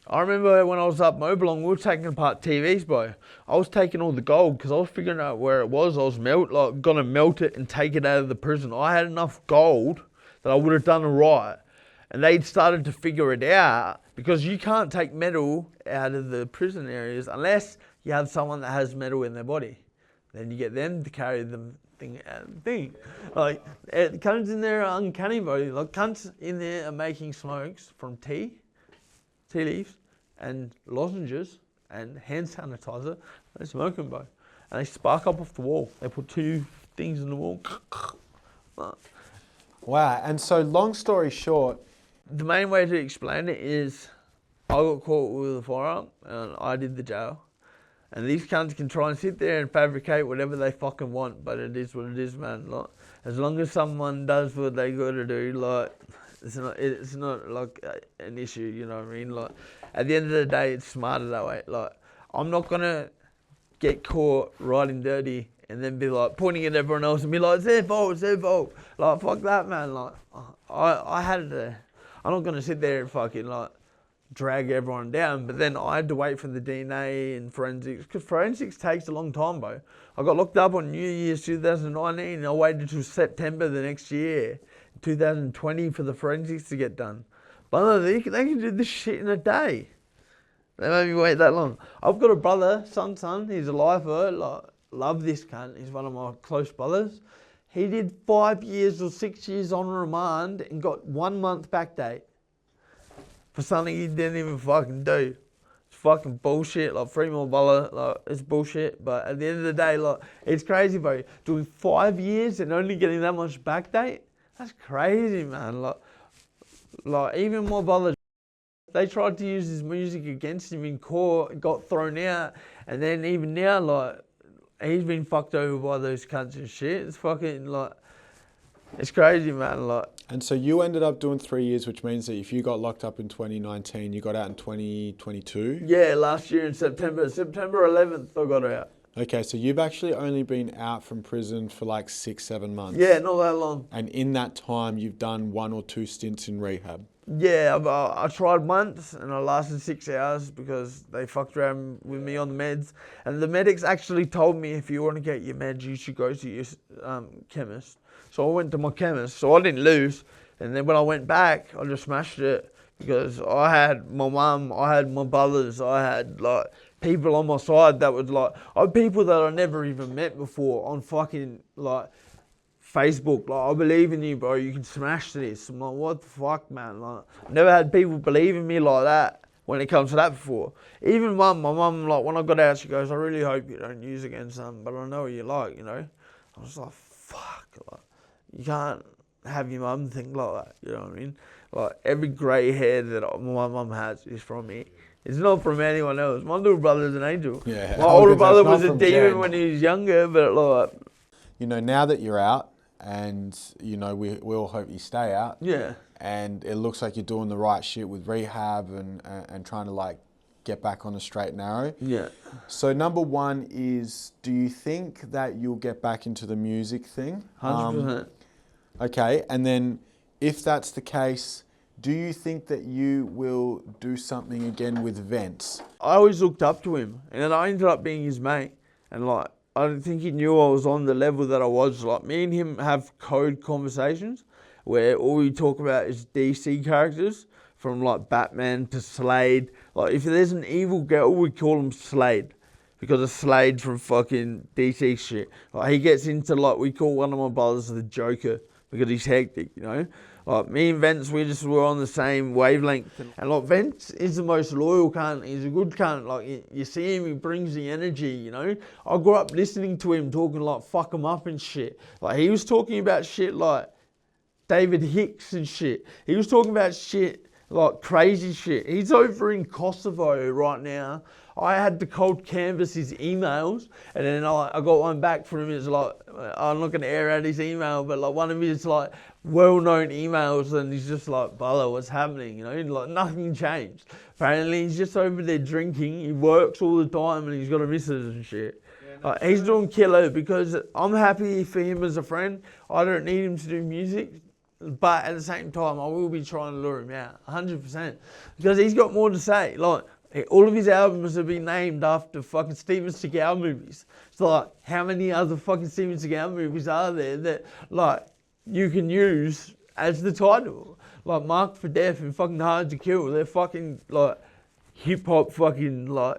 I remember when I was up Mobilong, we were taking apart TVs, bro. I was taking all the gold because I was figuring out where it was. I was gonna melt it and take it out of the prison. I had enough gold that I would have done it right. And they'd started to figure it out because you can't take metal out of the prison areas unless you have someone that has metal in their body. Then you get them to carry the thing out of the thing. Like, cunts in there are uncanny, bro. Like, cunts in there are making smokes from tea leaves, and lozenges, and hand sanitizer. They smoke them, bro. And they spark up off the wall. They put 2 things in the wall. Wow, and so long story short... The main way to explain it is I got caught with a firearm and I did the jail. And these cunts can try and sit there and fabricate whatever they fucking want, but it is what it is, man. Like, as long as someone does what they gotta do, like, it's not like an issue, you know what I mean? Like, at the end of the day, it's smarter that way. Like, I'm not gonna get caught riding dirty and then be like pointing at everyone else and be like, "It's their fault, it's their fault." Like, fuck that, man. Like, I'm not gonna sit there and fucking like drag everyone down. But then I had to wait for the DNA and forensics, because forensics takes a long time, bro. I got locked up on New Year's 2019 and I waited till September the next year, 2020, for the forensics to get done. But no, they can do this shit in a day. They made me wait that long. I've got a brother, son, he's a lifer, like, love this cunt. He's one of my close brothers. He did 5 years or 6 years on remand and got 1 month back date for something he didn't even fucking do. It's fucking bullshit. Like, free my brother, like, it's bullshit. But at the end of the day, like, it's crazy, bro. Doing 5 years and only getting that much back date, that's crazy, man. Like even my brother, they tried to use his music against him in court, got thrown out, and then even now, like, he's been fucked over by those cunts and shit. It's fucking, like, it's crazy, man. Like. And so you ended up doing 3 years, which means that if you got locked up in 2019, you got out in 2022? Yeah, last year in September 11th, I got out. Okay, so you've actually only been out from prison for like 6-7 months. Yeah, not that long. And in that time, you've done 1 or 2 stints in rehab. Yeah, I tried once and I lasted 6 hours because they fucked around with me on the meds. And the medics actually told me, if you want to get your meds, you should go to your chemist. So I went to my chemist, so I didn't lose. And then when I went back, I just smashed it because I had my mum, I had my brothers, I had like people on my side that was like, people that I never even met before on fucking like Facebook. Like, I believe in you, bro. You can smash this. I'm like, what the fuck, man? Like, I never had people believe in me like that when it comes to that before. Even my mum, like, when I got out, she goes, "I really hope you don't use against them, but I know what you like, you know." I was like, fuck, like, you can't have your mum think like that, you know what I mean? Like, every grey hair that my mum has is from me. It's not from anyone else. My little brother's an angel. Yeah, my older brother not was a from demon Jen. when he was younger, but like... You know, now that you're out, and, you know, we all hope you stay out. Yeah. And it looks like you're doing the right shit with rehab and trying to, like, get back on the straight and narrow. Yeah. So number one is, do you think that you'll get back into the music thing? 100%. Okay, and then if that's the case, Do you think that you will do something again with VAMPTS? I always looked up to him, and then I ended up being his mate. And like, I don't think he knew I was on the level that I was. Like, me and him have code conversations where all we talk about is DC characters, from like Batman to Slade. Like, if there's an evil girl, we call him Slade, because of Slade from fucking DC shit. Like, he gets into, like, we call one of my brothers the Joker because he's hectic, you know. Like, me and VAMPTS, we just were on the same wavelength. And like, VAMPTS is the most loyal cunt. He's a good cunt. Like, you see him, he brings the energy, you know. I grew up listening to him talking like fuck him up and shit. Like, he was talking about shit like David Hicks and shit. He was talking about shit like crazy shit. He's over in Kosovo right now. I had to cold canvas his emails, and then I got one back from him. It's like, I'm not going to air out his email, but like one of his like well-known emails, and he's just like, brother, what's happening? You know, like nothing changed. Apparently he's just over there drinking. He works all the time, and he's got a missus and shit. He's doing killer, because I'm happy for him as a friend. I don't need him to do music. But at the same time, I will be trying to lure him out, 100%. Because he's got more to say. Like, all of his albums have been named after fucking Steven Seagal movies. It's like, how many other fucking Steven Seagal movies are there that, like, you can use as the title? Like, Marked for Death and fucking Hard to Kill. They're fucking, like, hip-hop fucking, like,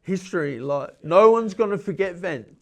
history. Like, no one's going to forget VAMPTS.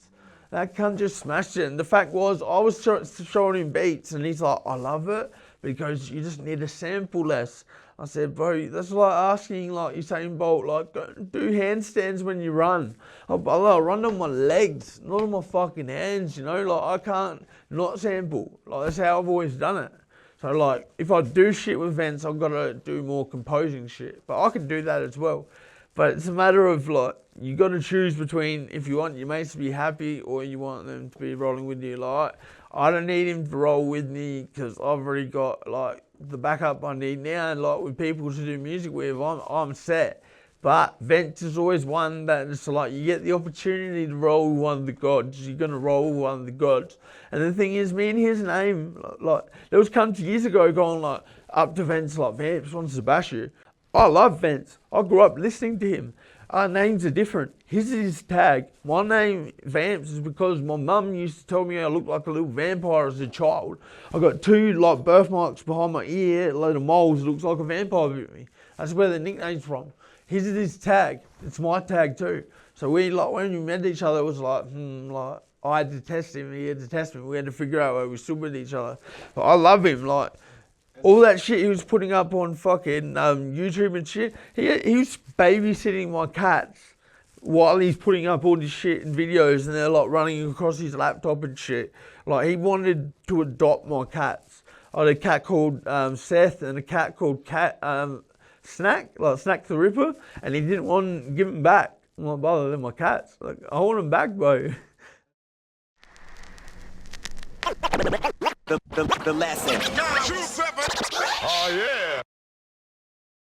That cunt just smashed it. And the fact was, I was showing him beats, and he's like, I love it, because you just need to sample less. I said, bro, that's like asking, like, Usain Bolt, like, do handstands when you run. I run on my legs, not on my fucking hands, you know? Like, I can't not sample. Like, that's how I've always done it. So, like, if I do shit with VAMPTS, I've got to do more composing shit. But I can do that as well. But it's a matter of, like, you got to choose between if you want your mates to be happy or you want them to be rolling with you. Like, I don't need him to roll with me, because I've already got, like, the backup I need now. And, like, with people to do music with, I'm set. But VAMPTS is always one that it's like, you get the opportunity to roll with one of the gods. You're going to roll with one of the gods. And the thing is, me and his name, like, there was couple years ago going, like, up to VAMPTS, like, VAMPTS wants to bash you. I love VAMPTS. I grew up listening to him. Our names are different. His is his tag. My name, VAMPTS, is because my mum used to tell me I looked like a little vampire as a child. I got 2 like birthmarks behind my ear, a load of moles. It looks like a vampire bit me. That's where the nickname's from. His is his tag. It's my tag too. So we, like, when we met each other, it was like, like, I had to test him, he had to test me. We had to figure out where we stood with each other. But I love him, like. All that shit he was putting up on fucking YouTube and shit, he was babysitting my cats while he's putting up all this shit and videos, and they're like running across his laptop and shit. Like, he wanted to adopt my cats. I had a cat called Seth and a cat called Snack, like Snack the Ripper, and he didn't want to give them back. I'm like, brother, they're my cats. Like, I want them back, bro. The lesson. 927. Oh, yeah.